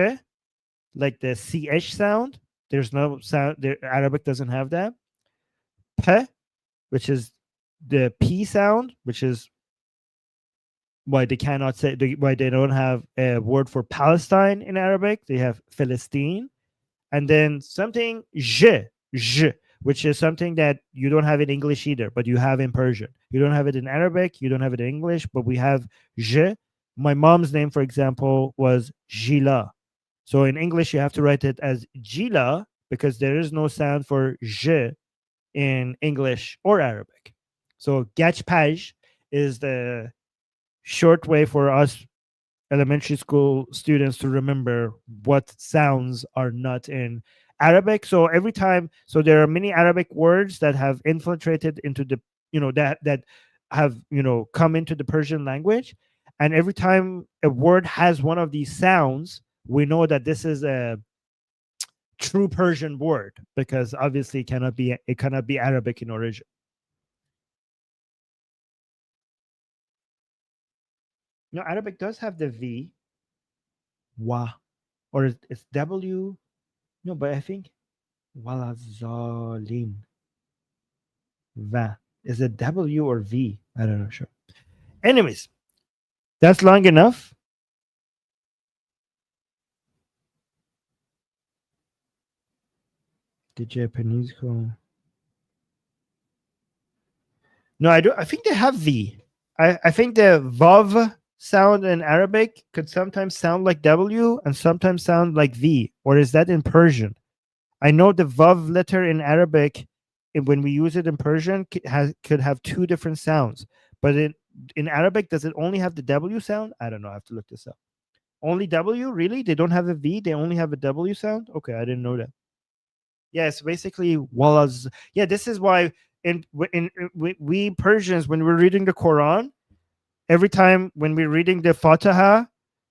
like the ch sound. There's no sound. Arabic doesn't have that. P, which is the P sound, which is why they cannot say, why they don't have a word for Palestine in Arabic. They have Philistine. And then something j, which is something that you don't have in English either, but you have in Persian. You don't have it in Arabic, you don't have it in English, but we have j. My mom's name, for example, was Gila. So in English, you have to write it as Gila because there is no sound for j in English or Arabic. So gachpaj is the short way for us elementary school students to remember what sounds are not in Arabic. So every time, so there are many Arabic words that have infiltrated into the, that have, come into the Persian language. And every time a word has one of these sounds, we know that this is a true Persian word because obviously it cannot be Arabic in origin. No, Arabic does have the V, wa, or it's W. No, but I think walazalin. Va. Is it W or V? I don't know. Sure. Anyways, that's long enough. The Japanese call. No, I do. I think they have V. I think the Vav sound in Arabic could sometimes sound like W and sometimes sound like V. Or is that in Persian? I know the Vav letter in Arabic, when we use it in Persian, could have 2 different sounds. But in Arabic, does it only have the W sound? I don't know. I have to look this up. Only W? Really? They don't have a V? They only have a W sound? Okay, I didn't know that. Yes, basically, walaz. Yeah, this is why we Persians, when we're reading the Quran, every time when we're reading the Fatiha,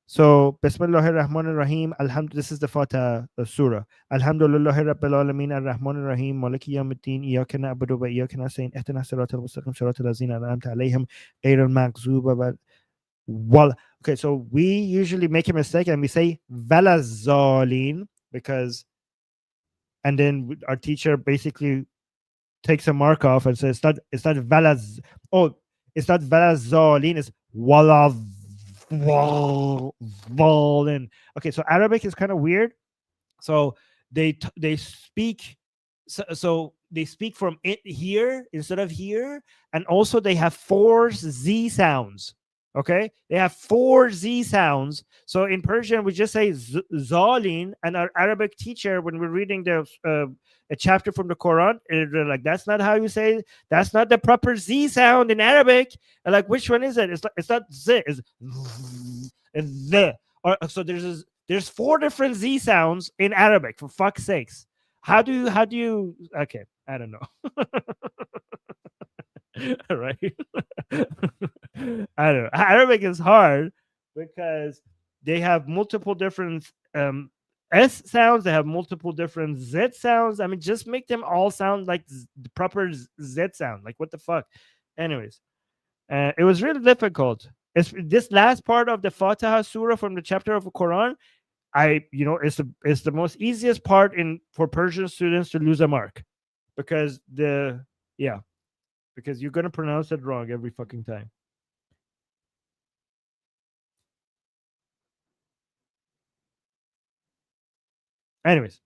so Bismillahir Rahmanir Rahim, this is the Fatiha surah. Alhamdulillahi Rabbil Alameen Ar-Rahmanir Rahim, Maliki Yawmiddin, Iyyaka na'budu wa iyyaka nasta'in, ihdinas siratal mustaqim, siratal ladzina an'amta alayhim, ghayril maghdubi wal. Okay, so we usually make a mistake and we say Valazalin because, and then our teacher basically takes a mark off and says it's not Valaz. Oh, it's not Valazalin, it's Walazalin. Okay, so Arabic is kind of weird. So they speak, so they speak from it here instead of here, and also they have 4 Z sounds. Okay, they have 4 Z sounds. So in Persian, we just say zalin, and our Arabic teacher, when we're reading a chapter from the Quran, they're like, that's not how you say it. That's not the proper Z sound in Arabic. And like, which one is it? It's not Z, it's the. Or so there's 4 different Z sounds in Arabic, for fuck's sakes. How do you okay, I don't know. All right. I don't know. Arabic is hard because they have multiple different S sounds. They have multiple different Z sounds. I mean, just make them all sound like the proper Z sound. Like, what the fuck? Anyways, it was really difficult. This last part of the Fatiha surah from the chapter of the Quran, it's the most easiest part for Persian students to lose a mark, because because you're gonna pronounce it wrong every fucking time. Anyways,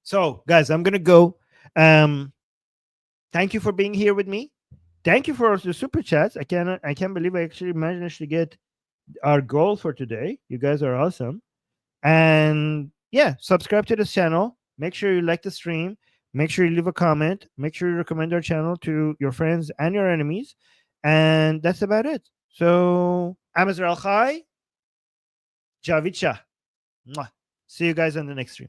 so guys, I'm gonna go. Thank you for being here with me. Thank you for the super chats. I can't believe I actually managed to get our goal for today. You guys are awesome. And yeah, subscribe to this channel. Make sure you like the stream. Make sure you leave a comment. Make sure you recommend our channel to your friends and your enemies. And that's about it. So, I'm Israel Chai. Javid Shah. Mwah. See you guys on the next stream.